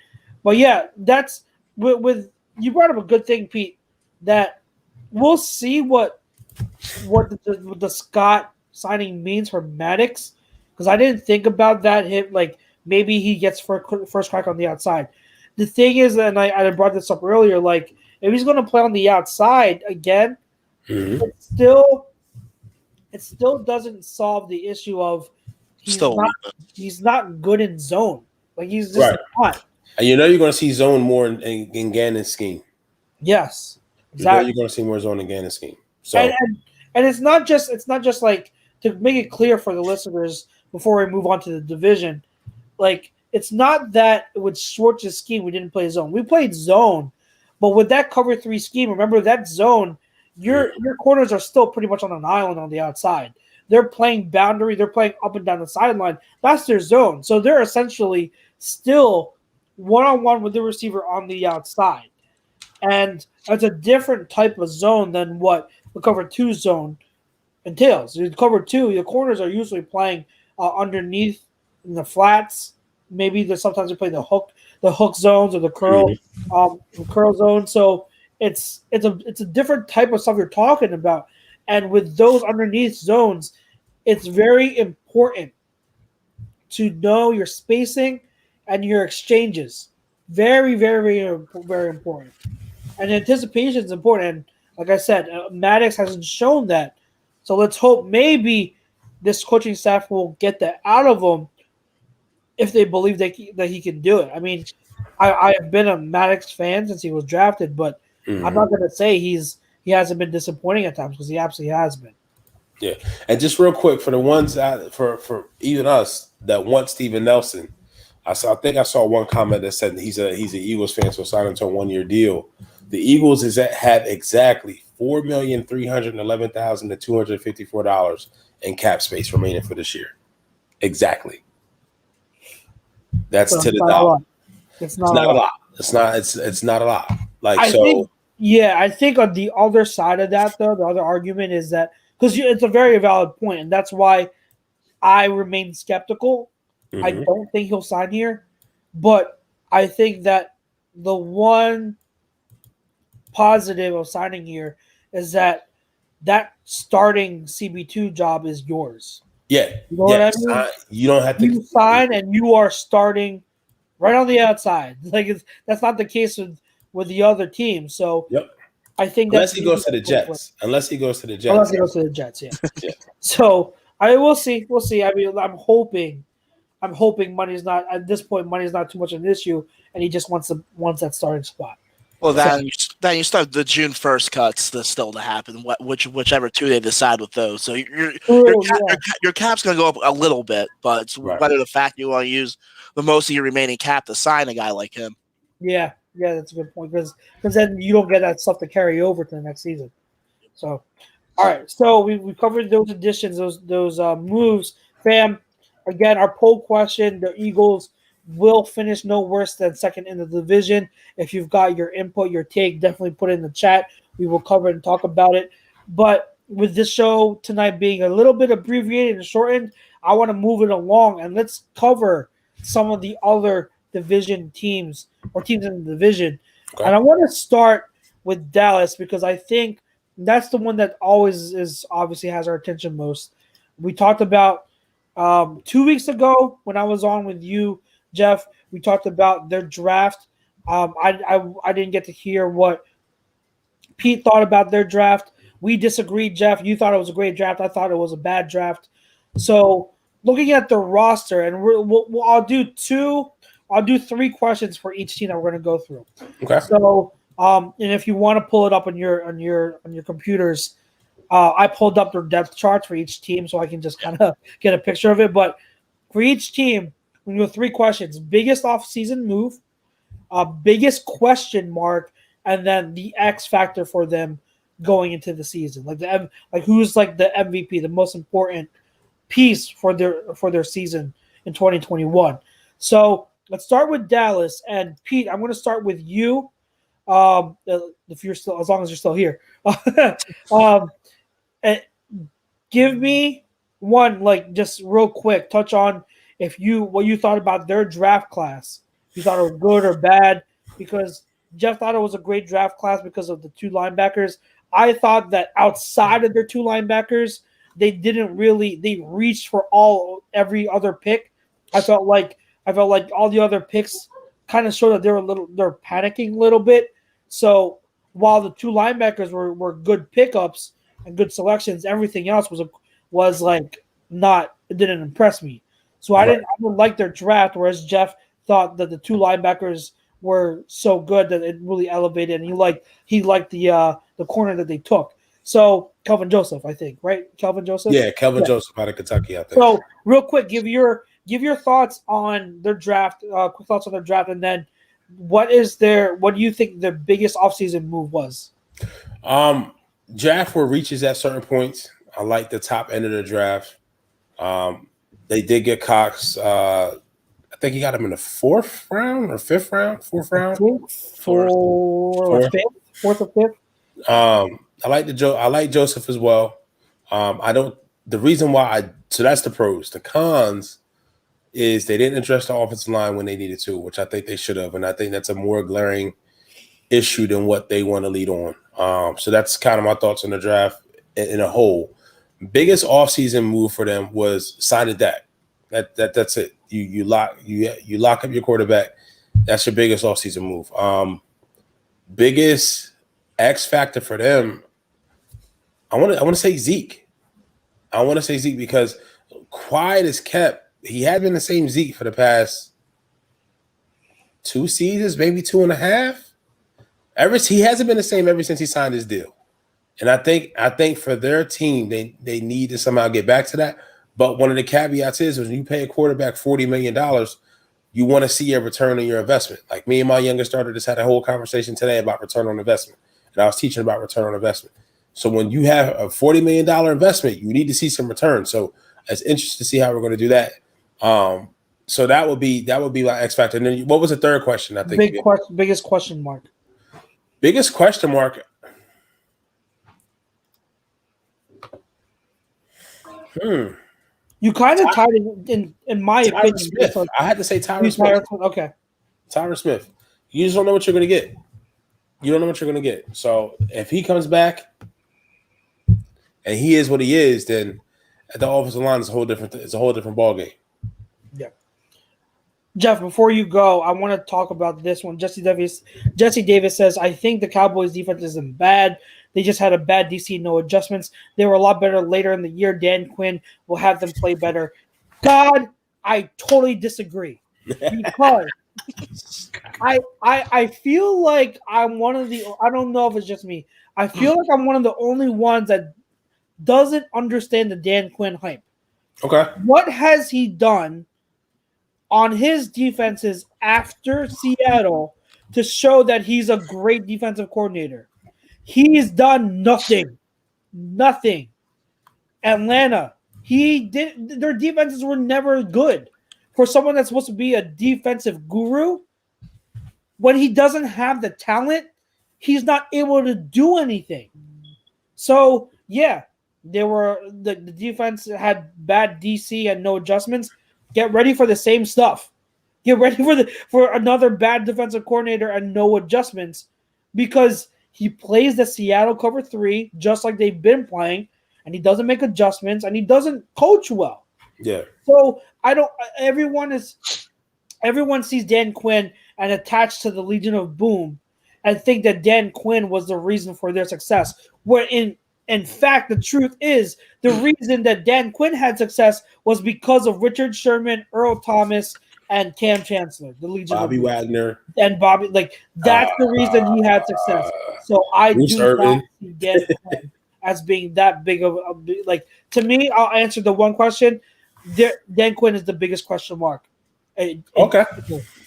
But yeah, that's with you brought up a good thing, Pete, that we'll see what the Scott signing means for Maddox, because I didn't think about that hit. Like, maybe he gets first crack on the outside. The thing is, and I brought this up earlier, like, if he's going to play on the outside again, it still doesn't solve the issue of he's not good in zone. Like, he's just not. And you're going to see zone more in Gannon's scheme. Yes, exactly. You're going to see more zone in Gannon's scheme. So and it's not just like, to make it clear for the listeners before we move on to the division, like, it's not that with Schwartz's scheme we didn't play zone. We played zone, but with that cover 3 scheme, remember that zone, your corners are still pretty much on an island on the outside. They're playing boundary. They're playing up and down the sideline. That's their zone. So they're essentially still one-on-one with the receiver on the outside. And it's a different type of zone than what the cover 2 zone entails. In cover 2, the corners are usually playing underneath in the flats. Maybe sometimes they play the hook zones or the curl zone. So it's a different type of stuff you're talking about. And with those underneath zones, it's very important to know your spacing and your exchanges. Very, very, very important. And anticipation is important. And like I said, Maddox hasn't shown that. So let's hope maybe this coaching staff will get that out of him if they believe that he can do it. I mean, I've been a Maddox fan since he was drafted, but I'm not going to say he hasn't been disappointing at times, because he absolutely has been. Yeah, and just real quick for the ones for even us that want Steven Nelson, I think I saw one comment that said he's an Eagles fan, so sign him to a 1-year deal. The Eagles have exactly $4,311,254 in cap space remaining for this year. Exactly. That's to the dollar. It's not a lot. It's not a lot. I think on the other side of that, though, the other argument is that, because it's a very valid point, and that's why I remain skeptical. I don't think he'll sign here, but I think that the one positive of signing here is that starting CB2 job is yours. Yeah. You know what I mean? You don't have to. You sign and you are starting right on the outside. Like, that's not the case with the other team. So I think unless he goes to the Jets. Unless he goes to the Jets, yeah. So we'll see. We'll see. I mean, I'm hoping money's not, at this point, money's not too much of an issue, and he just wants that starting spot. Well, then you start the June 1st cuts that's still to happen, whichever two they decide with those. So your cap's going to go up a little bit, but it's whether the fact you want to use the most of your remaining cap to sign a guy like him. Yeah, that's a good point because then you don't get that stuff to carry over to the next season. So, all right, so we covered those additions, those moves, fam. Again, our poll question: the Eagles will finish no worse than second in the division. If you've got your input, your take, definitely put it in the chat. We will cover it and talk about it. But with this show tonight being a little bit abbreviated and shortened, I want to move it along and let's cover some of the other division teams or teams in the division. Okay. And I want to start with Dallas because I think that's the one that always is obviously has our attention most. We talked about 2 weeks ago when I was on with you, Jeff, we talked about their draft. I didn't get to hear what Pete thought about their draft. We disagreed, Jeff. You thought it was a great draft. I thought it was a bad draft. So looking at the roster, and I'll do 3 questions for each team that we're going to go through. Okay. So and if you want to pull it up on your computers, I pulled up their depth charts for each team so I can just kind of get a picture of it. But for each team, we go 3 questions: biggest offseason move, biggest question mark, and then the X factor for them going into the season. Like who's like the MVP, the most important piece for their season in 2021. So let's start with Dallas. And Pete, I'm going to start with you. If you're still, as long as you're still here, and give me one, like just real quick, touch on what you thought about their draft class. You thought it was good or bad? Because Jeff thought it was a great draft class because of the 2 linebackers. I thought that outside of their 2 linebackers, they reached for every other pick. I felt like all the other picks kind of showed that they're panicking a little bit. So while the 2 linebackers were good pickups and good selections, everything else was like not. It didn't impress me. So I didn't like their draft. Whereas Jeff thought that the 2 linebackers were so good that it really elevated, and he liked the corner that they took. So Kelvin Joseph, I think, right? Kelvin Joseph. Yeah, Kelvin Joseph out of Kentucky, I think. So real quick, give your thoughts on their draft. Quick thoughts on their draft, and then what do you think the biggest offseason move was? Draft where reaches at certain points. I like the top end of the draft. They did get Cox. I think he got him in the 4th round or 5th round, 4th round. Fourth or fifth. I like Joseph as well. The reason why so that's the pros. The cons is they didn't address the offensive line when they needed to, which I think they should have, and I think that's a more glaring issue than what they want to lead on. So that's kind of my thoughts on the draft in a whole. Biggest offseason move for them was signing Dak. That's it. You lock up your quarterback. That's your biggest offseason move. Biggest X factor for them, I want to say Zeke. I want to say Zeke because quiet as kept. He had been the same Zeke for the past 2 seasons, maybe 2.5. He hasn't been the same ever since he signed his deal. And I think for their team, they need to somehow get back to that. But one of the caveats is when you pay a quarterback $40 million, you want to see a return on your investment. Like me and my youngest starter just had a whole conversation today about return on investment. And I was teaching about return on investment. So when you have a $40 million investment, you need to see some return. So it's interesting to see how we're going to do that. So that would be my X factor. And then what was the third question? I think biggest question mark. Biggest question mark. You kind of tied it in my opinion. Smith. I had to say Tyron Smith. Okay. Tyron Smith. You just don't know what you're going to get. You don't know what you're going to get. So if he comes back and he is what he is, then the offensive line is a whole different ball game. Yeah. Jeff, before you go, I want to talk about this one. Jesse Davis says, I think the Cowboys defense isn't bad. They just had a bad DC, no adjustments. They were a lot better later in the year. Dan Quinn will have them play better. God, I totally disagree. Because I feel like I'm one of the. I don't know if it's just me. I feel like I'm one of the only ones that doesn't understand the Dan Quinn hype. Okay. What has he done on his defenses after Seattle to show that he's a great defensive coordinator? He's done nothing. Nothing. Atlanta, their defenses were never good. For someone that's supposed to be a defensive guru, when he doesn't have the talent, he's not able to do anything. So, yeah, the defense had bad DC and no adjustments. Get ready for the same stuff. Get ready for another bad defensive coordinator and no adjustments, because he plays the Seattle cover 3 just like they've been playing, and he doesn't make adjustments, and he doesn't coach well. Yeah. So everyone sees Dan Quinn and attached to the Legion of Boom and think that Dan Quinn was the reason for their success. Where in fact, the truth is the reason that Dan Quinn had success was because of Richard Sherman, Earl Thomas, and Cam Chancellor, the Legion Bobby of Boom. Wagner. And Bobby, that's the reason he had success. So I Bruce do Irvin. not see Dan Quinn as being that big of to me, I'll answer the one question. Dan Quinn is the biggest question mark. Okay.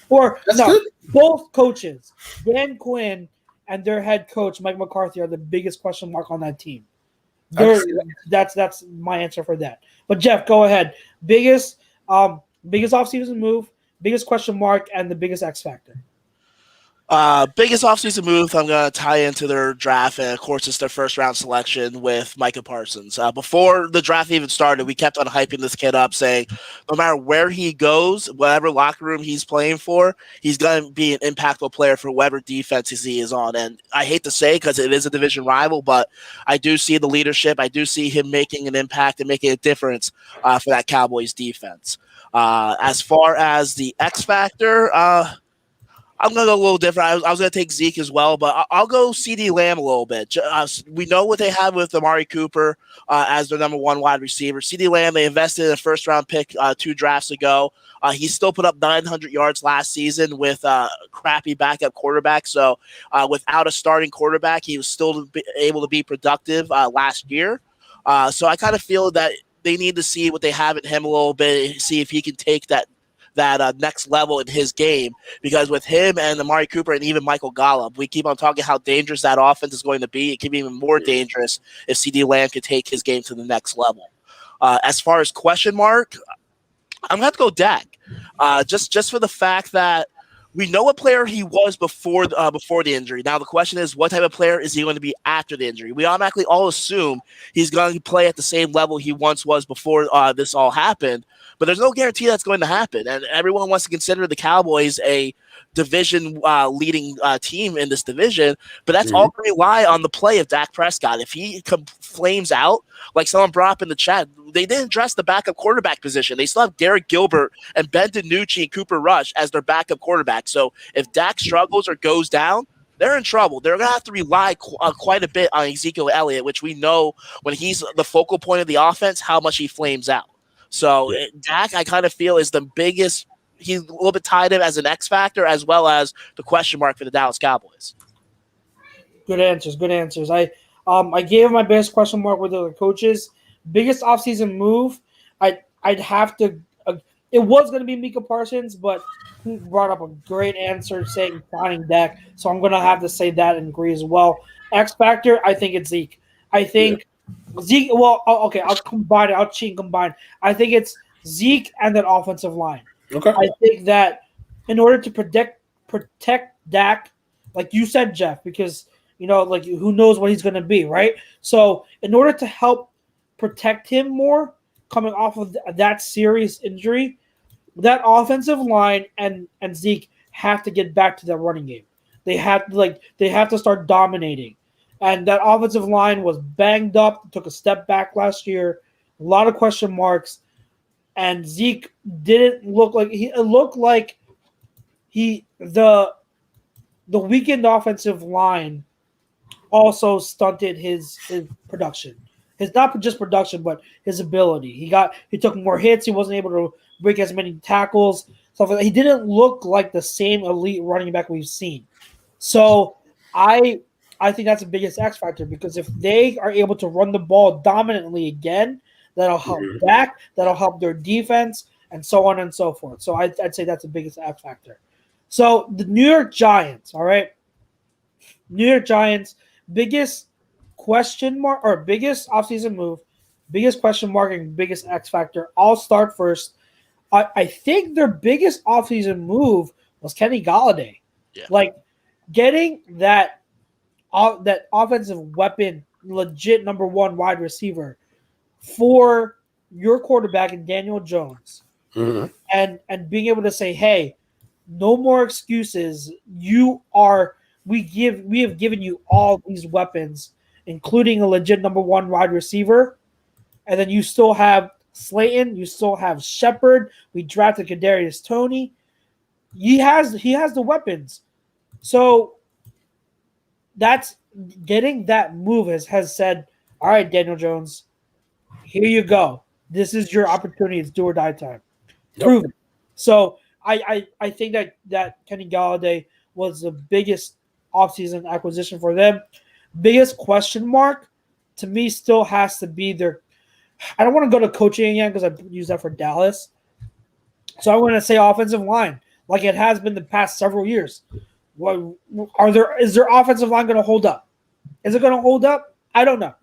Or That's no, good. both coaches, Dan Quinn and their head coach Mike McCarthy, are the biggest question mark on that team. That's my answer for that. But Jeff, go ahead. Biggest offseason move, biggest question mark, and the biggest X factor. Biggest offseason move, I'm going to tie into their draft, and of course it's their first round selection with Micah Parsons. Before the draft even started, we kept on hyping this kid up, saying no matter where he goes, whatever locker room he's playing for, he's going to be an impactful player for whatever defense he is on. And I hate to say, because it is a division rival, but I do see the leadership. I do see him making an impact and making a difference for that Cowboys defense. As far as the X factor, I'm going to go a little different. I was going to take Zeke as well, but I'll go CD Lamb a little bit. We know what they have with Amari Cooper as their number 1 wide receiver. CD Lamb, they invested in a first-round pick 2 drafts ago. He still put up 900 yards last season with a crappy backup quarterback. So without a starting quarterback, he was still able to be productive last year. So I kind of feel that they need to see what they have in him a little bit, see if he can take that next level in his game, because with him and Amari Cooper and even Michael Gallup, we keep on talking how dangerous that offense is going to be. It can be even more dangerous if CD Lamb could take his game to the next level. As far as question mark, I'm going to have to go Dak, just for the fact that we know what player he was before the injury. Now the question is, what type of player is he going to be after the injury? We automatically all assume he's going to play at the same level he once was before this all happened. But there's no guarantee that's going to happen. And everyone wants to consider the Cowboys a division leading team in this division. But that's all going to rely on the play of Dak Prescott. If he flames out, like someone brought up in the chat, they didn't address the backup quarterback position. They still have Derek Gilbert and Ben DiNucci and Cooper Rush as their backup quarterback. So if Dak struggles or goes down, they're in trouble. They're going to have to rely quite a bit on Ezekiel Elliott, which we know when he's the focal point of the offense, how much he flames out. So Dak, I kind of feel, is the biggest. He's a little bit tied in as an X factor as well as the question mark for the Dallas Cowboys. Good answers. I gave my biggest question mark with the coaches. Biggest offseason move, I'd have to. It was going to be Micah Parsons, but he brought up a great answer saying signing Dak. So I'm going to have to say that and agree as well. X factor, I think it's Zeke. I think. Zeke, well, okay, I'll combine it. I'll cheat and combine. I think it's Zeke and that offensive line. Okay. I think that in order to protect Dak, like you said, Jeff, because, who knows what he's going to be, right? So in order to help protect him more coming off of that serious injury, that offensive line and Zeke have to get back to their running game. They have to start dominating. And that offensive line was banged up, took a step back last year, a lot of question marks, and Zeke didn't look like it looked like the weakened offensive line also stunted his production. His not just production, but his ability. He took more hits. He wasn't able to break as many tackles. stuff like that. He didn't look like the same elite running back we've seen. So I think that's the biggest X factor, because if they are able to run the ball dominantly again, that'll help back, that'll help their defense, and so on and so forth. So I'd say that's the biggest X factor. So the New York Giants, all right? New York Giants, biggest question mark or biggest offseason move, biggest question mark and biggest X factor. I'll start first. I think their biggest offseason move was Kenny Golladay. Yeah. Like getting that offensive weapon, legit number one wide receiver for your quarterback in Daniel Jones. Mm-hmm. And being able to say, hey, no more excuses. We have given you all these weapons, including a legit number one wide receiver. And then you still have Slayton, you still have Shepard. We drafted Kadarius Toney. He has the weapons. So that's getting that move has said, all right, Daniel Jones, here you go. This is your opportunity. It's do or die time. Yep. Prove it. So I think that Kenny Golladay was the biggest offseason acquisition for them. Biggest question mark to me still has to be their – I don't want to go to coaching again because I use that for Dallas. So I'm going to say offensive line, like it has been the past several years. Is their offensive line going to hold up? Is it going to hold up? I don't know.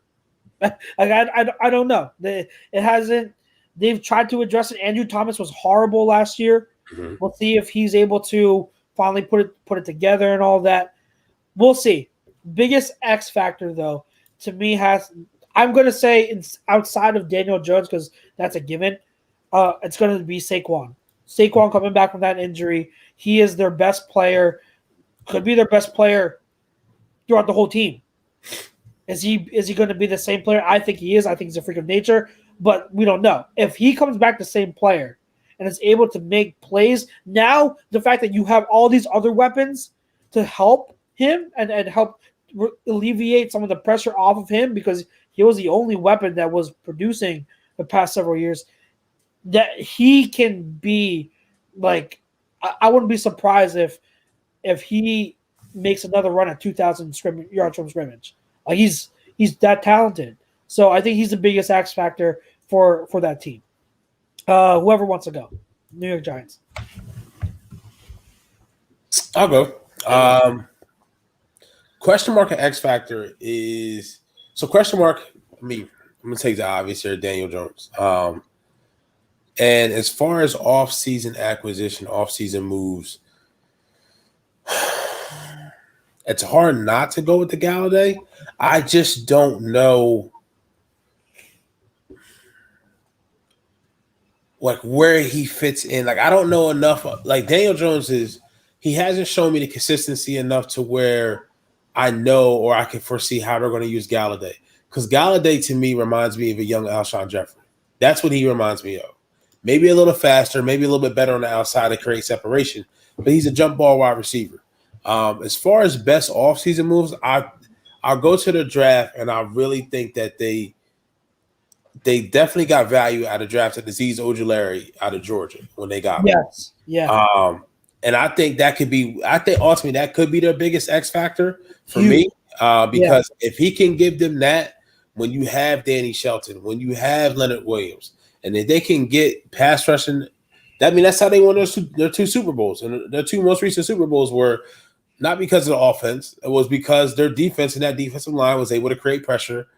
I don't know. It hasn't. They've tried to address it. Andrew Thomas was horrible last year. Mm-hmm. We'll see if he's able to finally put it together and all that. We'll see. Biggest X factor though to me I'm going to say it's outside of Daniel Jones because that's a given. It's going to be Saquon. Saquon coming back from that injury. He is their best player. Could be their best player throughout the whole team. Is he going to be the same player? I think he is. I think he's a freak of nature, but we don't know. If he comes back the same player and is able to make plays, now the fact that you have all these other weapons to help him and help alleviate some of the pressure off of him, because he was the only weapon that was producing the past several years, that he can be like, I wouldn't be surprised if he makes another run at 2,000 yards from scrimmage. Like he's that talented. So I think he's the biggest X factor for that team. Whoever wants to go. New York Giants. I'll go. Question mark and X factor is – so question mark, I'm going to take the obvious here, Daniel Jones. And as far as off-season acquisition, off-season moves, it's hard not to go with the Galladay. I just don't know like where he fits in. Like I don't know enough. Like Daniel Jones he hasn't shown me the consistency enough to where I know or I can foresee how they're going to use Galladay. Because Galladay to me reminds me of a young Alshon Jeffrey. That's what he reminds me of. Maybe a little faster, maybe a little bit better on the outside to create separation, but he's a jump ball wide receiver. As far as best offseason moves, I'll go to the draft, and I really think that they definitely got value out of drafting Azeez Ojulari out of Georgia when they got him. Yes, yeah. And I think ultimately that could be their biggest X factor for me, because if he can give them that, when you have Danny Shelton, when you have Leonard Williams, and if they can get pass rushing, that's how they won their two Super Bowls. And their two most recent Super Bowls were not because of the offense. It was because their defense and that defensive line was able to create pressure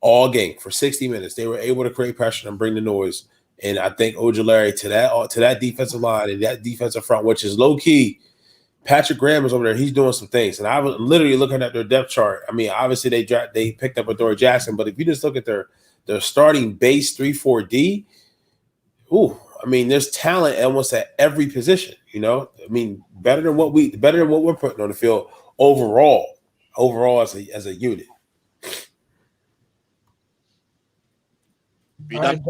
all game for 60 minutes. They were able to create pressure and bring the noise. And I think Ojulari to that defensive line and that defensive front, which is low key, Patrick Graham is over there. He's doing some things. And I was literally looking at their depth chart. I mean, obviously they picked up Adoree Jackson, but if you just look at their starting base 3-4-D, there's talent almost at every position. Better than what we're putting on the field overall as a unit. You done?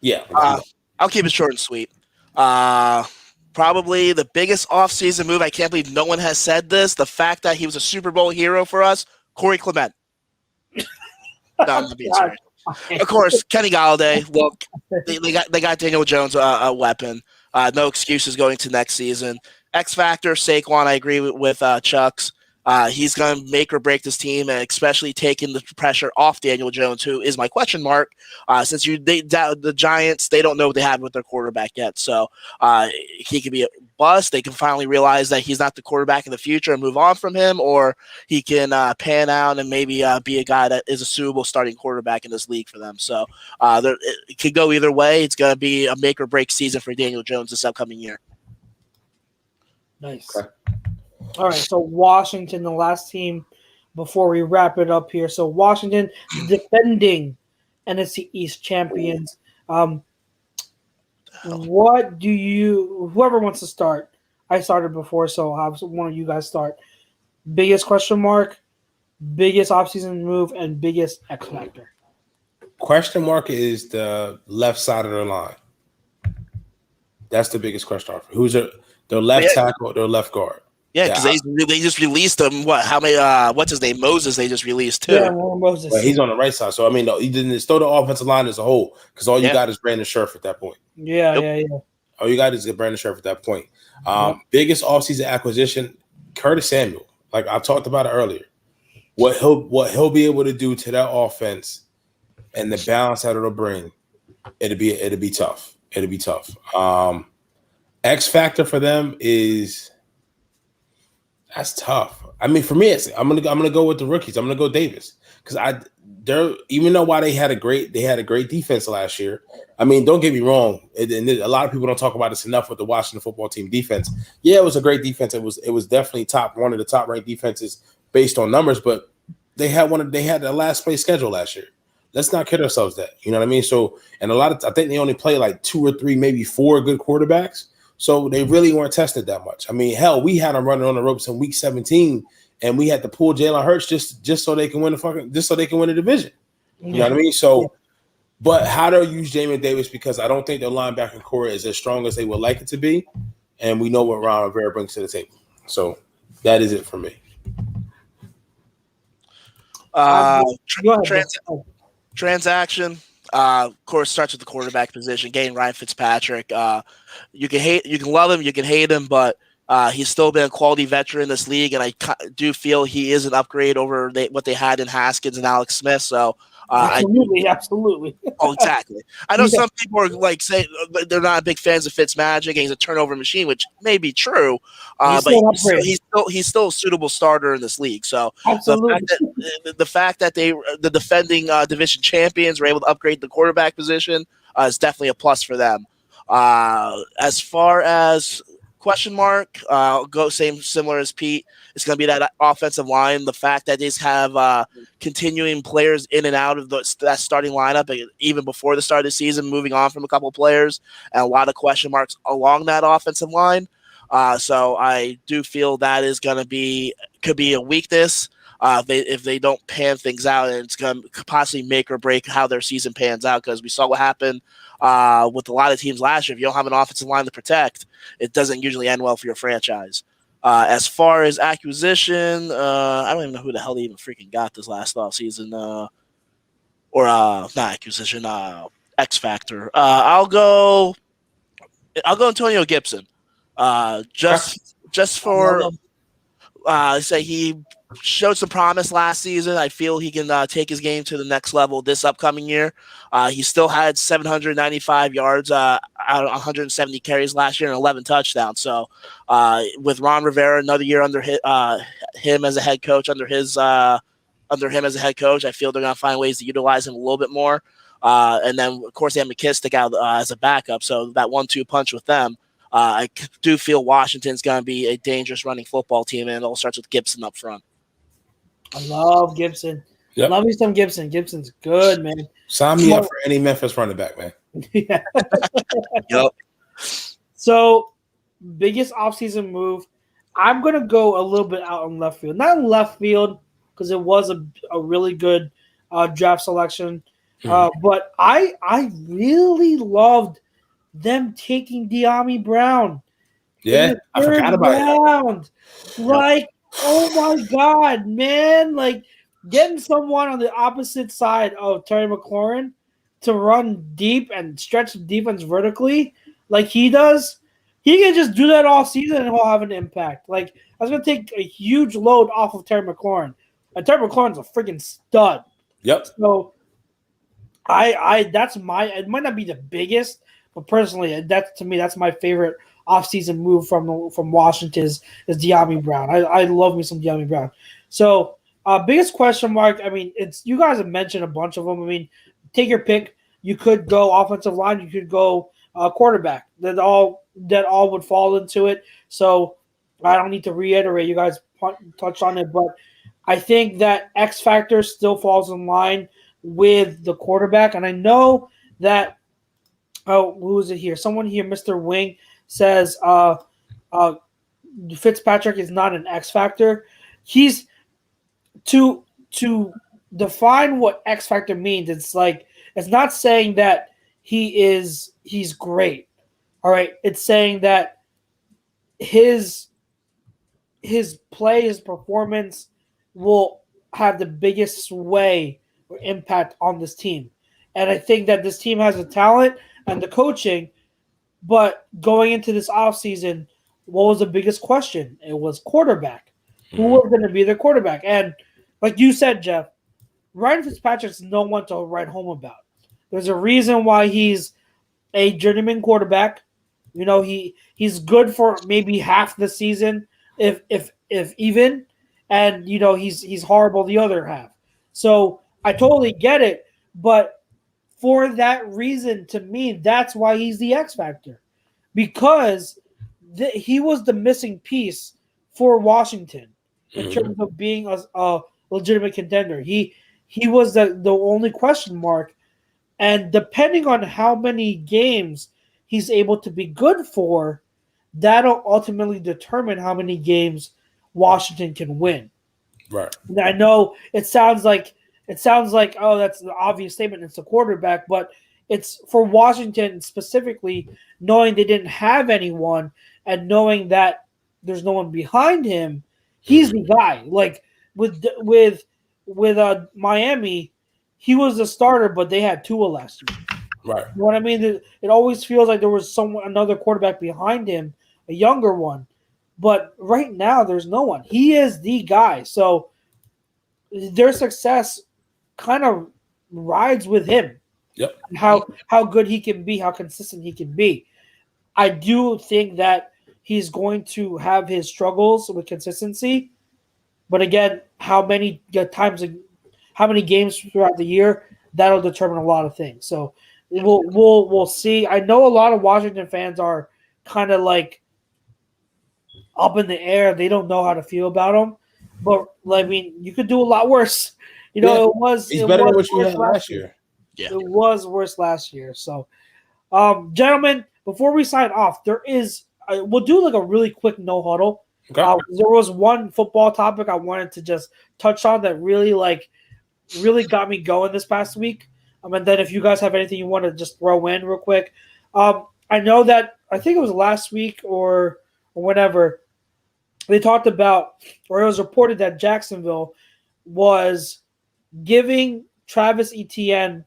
Yeah. I'll keep it short and sweet. Probably the biggest offseason move. I can't believe no one has said this. The fact that he was a Super Bowl hero for us, Corey Clement. No, I'm not being serious. Of course, Kenny Golladay. Look, they got Daniel Jones a weapon. No excuses going to next season. X Factor, Saquon, I agree with Chuck's. He's going to make or break this team, and especially taking the pressure off Daniel Jones, who is my question mark. Since the Giants, they don't know what they have with their quarterback yet. So he could be a bust. They can finally realize that he's not the quarterback in the future and move on from him, or he can pan out and maybe be a guy that is a suitable starting quarterback in this league for them. So it could go either way. It's going to be a make or break season for Daniel Jones this upcoming year. Nice. Okay. All right, so Washington, the last team before we wrap it up here. So Washington, defending NFC East champions. What do you – whoever wants to start. I started before, so I'll have one of you guys start. Biggest question mark, biggest offseason move, and biggest X factor. Question mark is the left side of their line. That's the biggest question mark. Who's their left tackle, their left guard? Yeah, because they just released him. How many? What's his name? Moses. They just released too. Yeah, Moses. But he's on the right side, so I mean, he didn't throw the offensive line as a whole because all you got is Brandon Scherf at that point. Yeah. All you got is Brandon Scherf at that point. Biggest offseason acquisition, Curtis Samuel. Like I talked about it earlier, what he'll be able to do to that offense and the balance that it'll bring, it'll be tough. It'll be tough. X factor for them is. That's tough. I mean, for me, I'm gonna go with the rookies. I'm gonna go Davis because even though they had a great defense last year. I mean, don't get me wrong, and a lot of people don't talk about this enough with the Washington football team defense. Yeah, it was a great defense. It was definitely one of the top ranked defenses based on numbers. But they had the last place schedule last year. Let's not kid ourselves that. You know what I mean? So, and I think they only play like 2 or 3, maybe 4 good quarterbacks. So they really weren't tested that much. I mean, hell, we had them running on the ropes in week 17, and we had to pull Jalen Hurts just so they can win the division. You know what I mean? So, but how they'll use Jamin Davis because I don't think their linebacker core is as strong as they would like it to be, and we know what Ron Rivera brings to the table. So that is it for me. Transaction. Of course, starts with the quarterback position. Getting Ryan Fitzpatrick. You can love him, you can hate him, but he's still been a quality veteran in this league, and I do feel he is an upgrade over what they had in Haskins and Alex Smith. So absolutely. Oh, exactly. I know some people are like say they're not big fans of Fitzmagic, and he's a turnover machine, which may be true. But he's still a suitable starter in this league. So the fact that the defending division champions were able to upgrade the quarterback position is definitely a plus for them. As far as question mark, go similar as Pete. It's going to be that offensive line. The fact that they just have continuing players in and out of that starting lineup, even before the start of the season, moving on from a couple of players, and a lot of question marks along that offensive line. So I do feel that is going to could be a weakness if they don't pan things out, and it's going to possibly make or break how their season pans out, because we saw what happened with a lot of teams last year. If you don't have an offensive line to protect, it doesn't usually end well for your franchise. As far as acquisition, I don't even know who the hell they even freaking got this last offseason. Not acquisition, X Factor. I'll go Antonio Gibson. Just for say he showed some promise last season. I feel he can take his game to the next level this upcoming year. He still had 795 yards out of 170 carries last year and 11 touchdowns. So with Ron Rivera, another year under him as a head coach, I feel they're going to find ways to utilize him a little bit more. And then, of course, they have McKissick out as a backup. So that 1-2 punch with them. I do feel Washington's going to be a dangerous running football team, and it all starts with Gibson up front. I love Gibson. Yep. Love me some Gibson. Gibson's good, man. Sign me up for any Memphis running back, man. Yeah. Yep. So, biggest offseason move. I'm going to go a little bit out in left field. Not in left field because it was a really good draft selection. But I really loved them taking De'Ami Brown. Yeah, I forgot about it. Like, oh my God, man. Like, getting someone on the opposite side of Terry McLaurin to run deep and stretch the defense vertically like he does, He can just do that all season and he'll have an impact. Like, I was going to take a huge load off of Terry McLaurin. And Terry McLaurin's a freaking stud. Yep. So, it might not be the biggest, but personally, to me, that's my favorite offseason move from Washington is De'Ami Brown. I love me some De'Ami Brown. So, biggest question mark, I mean, you guys have mentioned a bunch of them. I mean, take your pick. You could go offensive line. You could go quarterback. That all would fall into it. So I don't need to reiterate. You guys touched on it, but I think that X factor still falls in line with the quarterback. And I know that who is it here? Someone here, Mr. Wing, says Fitzpatrick is not an X factor. He's to define what X factor means. It's not saying that he's great. All right. It's saying that his play, his performance will have the biggest sway or impact on this team. And I think that this team has the talent and the coaching, but going into this offseason, what was the biggest question? It was quarterback. Who was going to be the quarterback? And like you said, Jeff, Ryan Fitzpatrick's no one to write home about. There's a reason why he's a journeyman quarterback. You know, he's good for maybe half the season, if even, and you know he's horrible the other half. So I totally get it, but for that reason, to me, that's why he's the X factor, because he was the missing piece for Washington in terms of being a legitimate contender. He was the only question mark. And depending on how many games he's able to be good for, that'll ultimately determine how many games Washington can win. Right. And I know it sounds like oh, that's the obvious statement. It's a quarterback, but it's for Washington specifically, knowing they didn't have anyone and knowing that there's no one behind him. He's the guy. Like with Miami. He was the starter, but they had Tua last year. Right. You know what I mean? It always feels like there was another quarterback behind him, a younger one. But right now, there's no one. He is the guy. So their success kind of rides with him. Yep. How good he can be, how consistent he can be. I do think that he's going to have his struggles with consistency. But again, how many games throughout the year, that'll determine a lot of things. So we'll see. I know a lot of Washington fans are kind of like up in the air. They don't know how to feel about him. But I mean, you could do a lot worse. You know, he's better than what you had last year. Yeah. It was worse last year. So, gentlemen, before we sign off, we'll do like a really quick no huddle. Okay. There was one football topic I wanted to just touch on that really got me going this past week. And then if you guys have anything you want to just throw in real quick. I know that I think it was last week or whenever they talked about, or it was reported that Jacksonville was giving Travis Etienne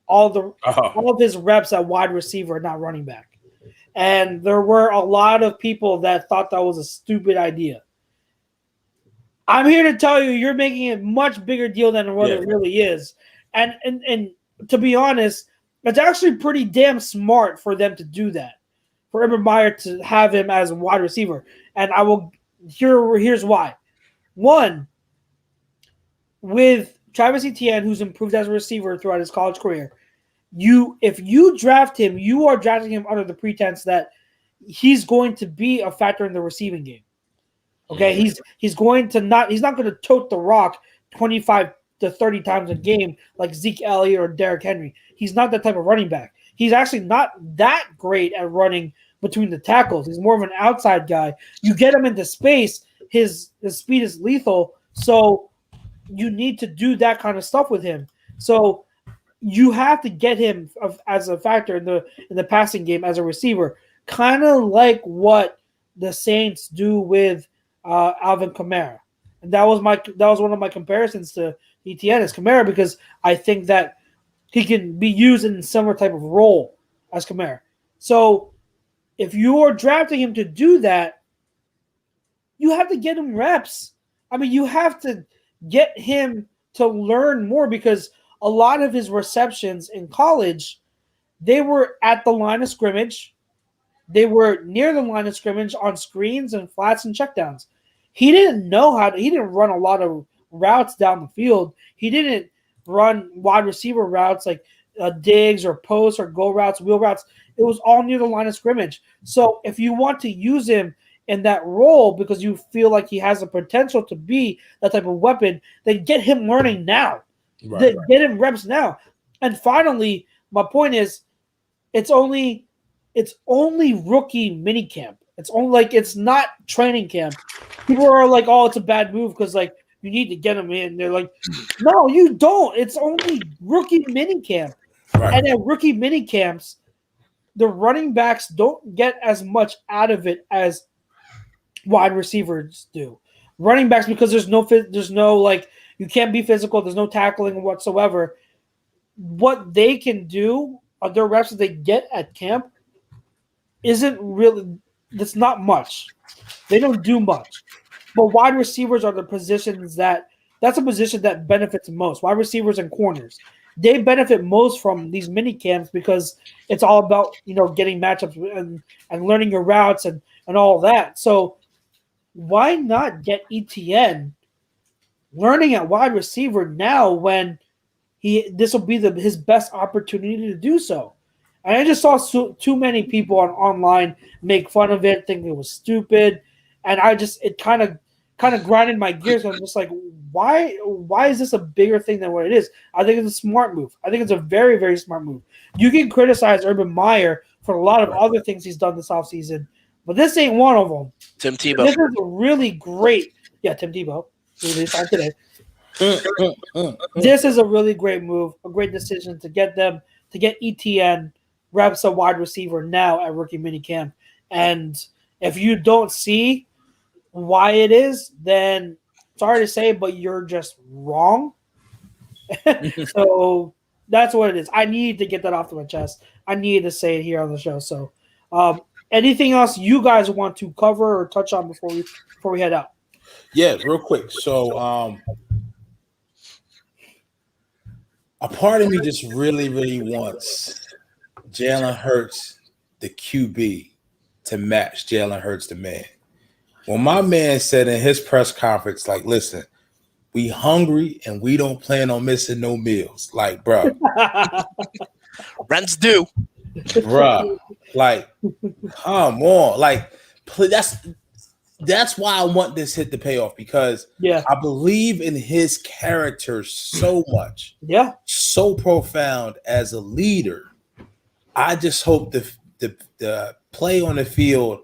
all of his reps at wide receiver, not running back. And there were a lot of people that thought that was a stupid idea. I'm here to tell you, you're making a much bigger deal than what it really is. And to be honest, it's actually pretty damn smart for them to do that, for Urban Meyer to have him as a wide receiver. And here's why. One, with Travis Etienne, who's improved as a receiver throughout his college career, if you draft him, you are drafting him under the pretense that he's going to be a factor in the receiving game. Okay, he's not going to tote the rock 25 to 30 times a game like Zeke Elliott or Derrick Henry. He's not that type of running back. He's actually not that great at running between the tackles. He's more of an outside guy. You get him into space, his speed is lethal. So you need to do that kind of stuff with him. So you have to get him as a factor in the passing game as a receiver, kind of like what the Saints do with Alvin Kamara. And that was one of my comparisons to Etienne as Kamara, because I think that he can be used in a similar type of role as Kamara. So if you are drafting him to do that, you have to get him reps. I mean, you have to get him to learn more because a lot of his receptions in college, they were at the line of scrimmage. They were near the line of scrimmage on screens and flats and checkdowns. He didn't run a lot of routes down the field. He didn't run wide receiver routes like digs or posts or go routes, wheel routes. It was all near the line of scrimmage. So if you want to use him in that role because you feel like he has the potential to be that type of weapon, then get him learning now. Right. Get him reps now. And finally, my point is, it's only rookie minicamp. It's not training camp. People are like, "Oh, it's a bad move because like you need to get him in." They're like, "No, you don't. It's only rookie minicamp." Right. And at rookie minicamps, the running backs don't get as much out of it as wide receivers do. Running backs, because there's no like you can't be physical. There's no tackling whatsoever. What they can do, their reps that they get at camp, isn't really. That's not much. They don't do much. But wide receivers are the positions that's a position that benefits most. Wide receivers and corners. They benefit most from these mini camps because it's all about, getting matchups and learning your routes and all that. So why not get ETN learning at wide receiver now when this will be his best opportunity to do so? And I just saw too many people online make fun of it, think it was stupid, and it kind of grinded my gears. I'm just like, why is this a bigger thing than what it is? I think it's a smart move. I think it's a very, very smart move. You can criticize Urban Meyer for a lot of other things he's done this offseason, but this ain't one of them. Tim Tebow. This is a really great – yeah, Tim Tebow. He signed today. This is a really great move, a great decision to get ETN – reps a wide receiver now at rookie minicamp. And if you don't see why it is, then sorry to say, but you're just wrong. So that's what it is. I need to get that off my chest. I need to say it here on the show. So anything else you guys want to cover or touch on before we head out? Yeah, real quick. So a part of me just really, really wants Jalen Hurts, the QB, to match Jalen Hurts, the man. Well, my man said in his press conference, like, listen, we hungry and we don't plan on missing no meals. Like, bro. Rent's due. Bro. Like, come on. Like, that's why I want this hit to pay off because I believe in his character so much. Yeah. So profound as a leader. I just hope the play on the field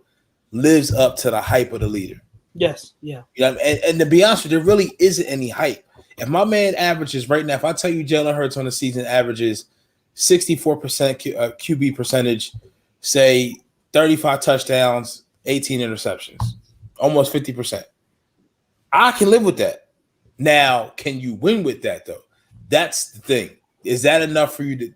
lives up to the hype of the leader. Yes, yeah. And to be honest with you, there really isn't any hype. If my man averages right now, if I tell you Jalen Hurts on the season averages 64% QB percentage, say 35 touchdowns, 18 interceptions, almost 50%. I can live with that. Now, can you win with that though? That's the thing. Is that enough for you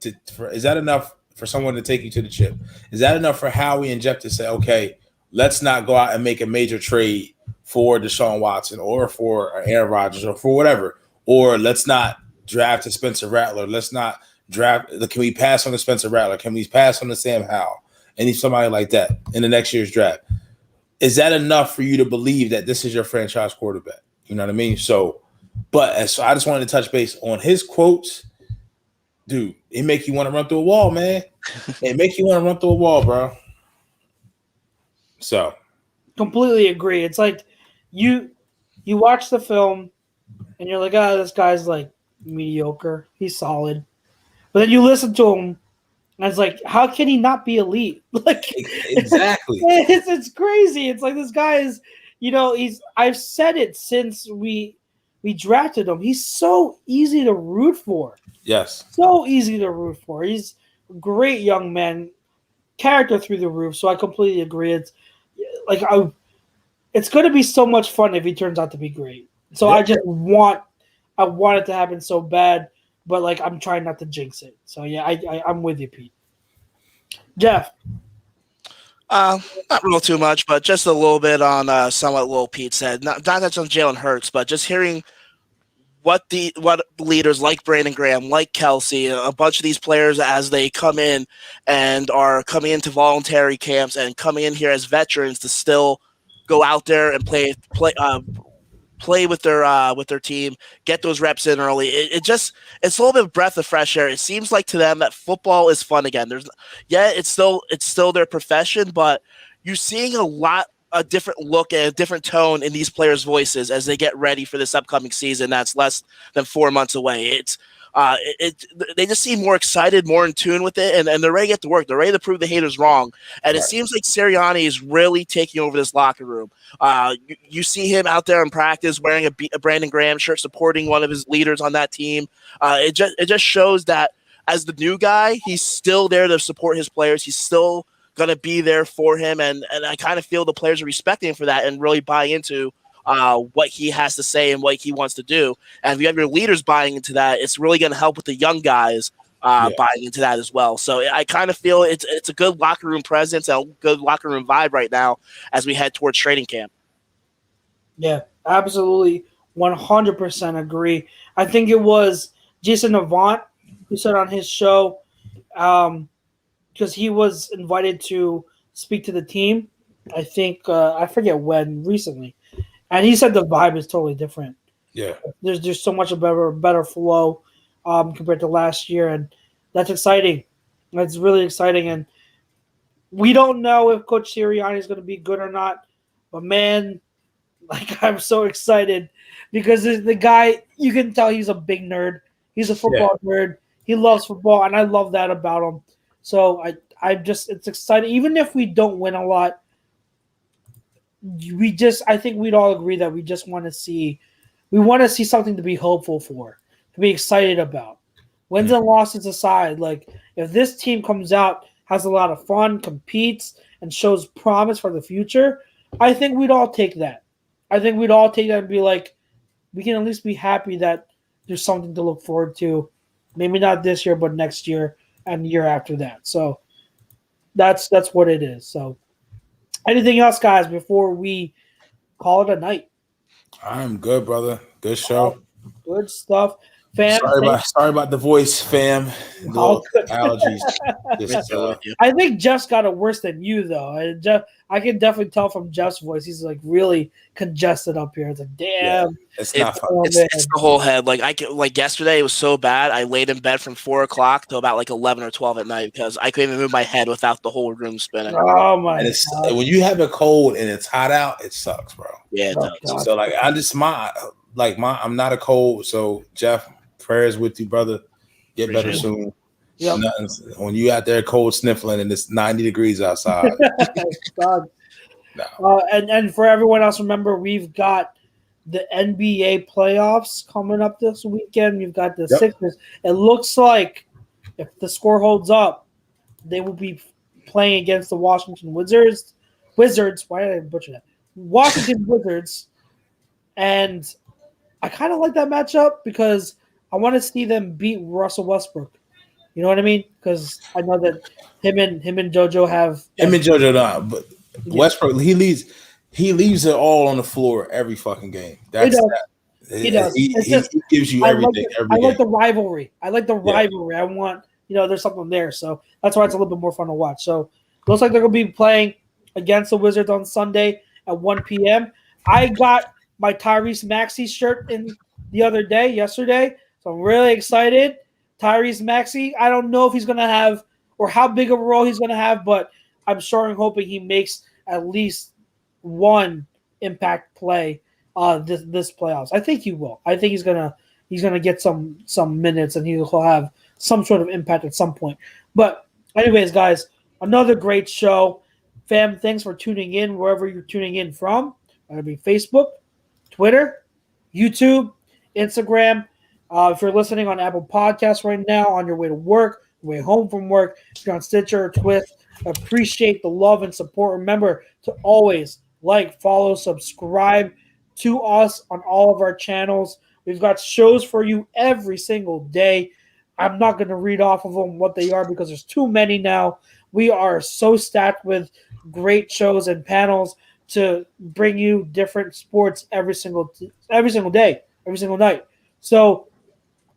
is that enough for someone to take you to the chip? Is that enough for Howie and Jeff to say, okay, let's not go out and make a major trade for Deshaun Watson or for Aaron Rodgers or for whatever, or let's not draft a Spencer Rattler. Let's not draft. Can we pass on the Spencer Rattler? Can we pass on the Sam Howell? And somebody like that in the next year's draft. Is that enough for you to believe that this is your franchise quarterback? You know what I mean? So I just wanted to touch base on his quotes. Dude, it make you want to run through a wall, man. It make you want to run through a wall, bro. So completely agree. It's like you watch the film and you're like, this guy's like mediocre. He's solid. But then you listen to him and it's like, how can he not be elite? Like exactly. It's crazy. It's like this guy is, I've said it since we drafted him. He's so easy to root for. Yes. So easy to root for. He's a great young man, character through the roof. So I completely agree. It's like it's going to be so much fun if he turns out to be great. So I want it to happen so bad, but like I'm trying not to jinx it. So yeah, I'm with you, Pete. Jeff. Not real too much, but just a little bit on somewhat Lil Pete said. Not that on Jalen Hurts, but just hearing what leaders like Brandon Graham, like Kelsey, a bunch of these players as they come in and are coming into voluntary camps and coming in here as veterans to still go out there and play with their team, get those reps in early. It's a little bit of breath of fresh air. It seems like to them that football is fun again. It's still their profession, but you're seeing a different look and a different tone in these players' voices as they get ready for this upcoming season that's less than 4 months away. They just seem more excited, more in tune with it, and they're ready to get to work. They're ready to prove the haters wrong. And It seems like Sirianni is really taking over this locker room. You see him out there in practice wearing a Brandon Graham shirt, supporting one of his leaders on that team. It just shows that as the new guy, he's still there to support his players. He's still going to be there for him, and I kind of feel the players are respecting him for that and really buying into what he has to say and what he wants to do. And if you have your leaders buying into that, it's really going to help with the young guys buying into that as well. So I kind of feel it's a good locker room presence and a good locker room vibe right now as we head towards training camp. Yeah, absolutely, 100% agree. I think it was Jason Avant who said on his show, because he was invited to speak to the team, I think, I forget when, recently. And he said the vibe is totally different. Yeah. There's so much better flow compared to last year, and that's exciting. That's really exciting. And we don't know if Coach Sirianni is going to be good or not, but man, like, I'm so excited because the guy, you can tell he's a big nerd. He's a football nerd. He loves football, and I love that about him. So it's exciting. Even if we don't win a lot, I think we'd all agree that we just want to see something to be hopeful for, to be excited about. Wins and losses aside, like, if this team comes out, has a lot of fun, competes, and shows promise for the future, I think we'd all take that. I think we'd all take that and be like, we can at least be happy that there's something to look forward to. Maybe not this year, but next year and the year after that. So that's what it is. So anything else, guys, before we call it a night? I'm good, brother. Good show. Good stuff. Fam, sorry about the voice, fam. Little allergies. I think Jeff's got it worse than you, though. I can definitely tell from Jeff's voice. He's like really congested up here. It's like, damn. Yeah, it's not fun. It's the whole head. Like yesterday, it was so bad. I laid in bed from 4 o'clock till about 11 or 12 at night because I couldn't even move my head without the whole room spinning. Oh my God. When you have a cold and it's hot out, it sucks, bro. Yeah, it does. So I'm not a cold. So Jeff, prayers with you, brother. Get better soon. Yep. When you out there cold sniffling and it's 90 degrees outside. No. And for everyone else, remember, we've got the NBA playoffs coming up this weekend. We've got the Sixers. It looks like if the score holds up, they will be playing against the Washington Wizards. Why did I butcher that? Washington Wizards. And I kind of like that matchup because I want to see them beat Russell Westbrook. You know what I mean? Because I know that him and JoJo have but Westbrook, he leaves it all on the floor every fucking game. He does. He gives you everything. I like the rivalry. I want, there's something there. So that's why it's a little bit more fun to watch. So looks like they're going to be playing against the Wizards on Sunday at 1 p.m. I got my Tyrese Maxey shirt in yesterday. So I'm really excited. Tyrese Maxey, I don't know if he's going to have or how big of a role he's going to have, but I'm sure and hoping he makes at least one impact play this playoffs. I think he will. I think he's gonna get some minutes and he'll have some sort of impact at some point. But anyways, guys, another great show. Fam, thanks for tuning in wherever you're tuning in from. That'll be Facebook, Twitter, YouTube, Instagram. If you're listening on Apple Podcasts right now, on your way to work, way home from work, if you're on Stitcher or Twist, appreciate the love and support. Remember to always like, follow, subscribe to us on all of our channels. We've got shows for you every single day. I'm not going to read off of them what they are because there's too many now, We are so stacked with great shows and panels to bring you different sports every single day, every single night. So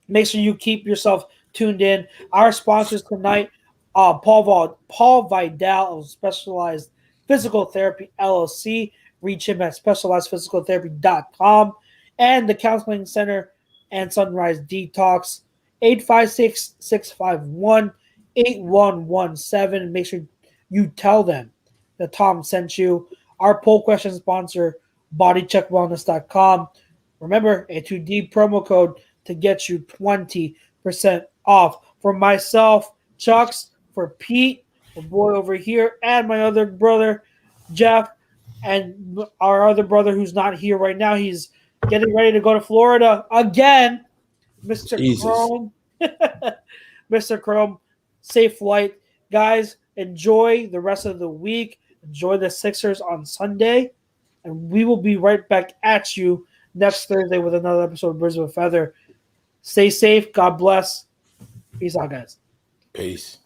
make sure you keep yourself tuned in. Our sponsors tonight, Paul Vidal of Specialized Physical Therapy LLC. Reach him at specializedphysicaltherapy.com, and the Counseling Center and Sunrise Detox, 856-651-8117. Make sure you tell them that Tom sent you. Our poll question sponsor, bodycheckwellness.com. Remember, a 2D promo code to get you 20% off. For myself, Chucks, for Pete, the boy over here, and my other brother, Jeff, and our other brother who's not here right now. He's getting ready to go to Florida again, Mr. Jesus. Chrome. Mr. Chrome, safe flight. Guys, enjoy the rest of the week. Enjoy the Sixers on Sunday. And we will be right back at you next Thursday with another episode of Birds of a Feather. Stay safe. God bless. Peace out, guys. Peace.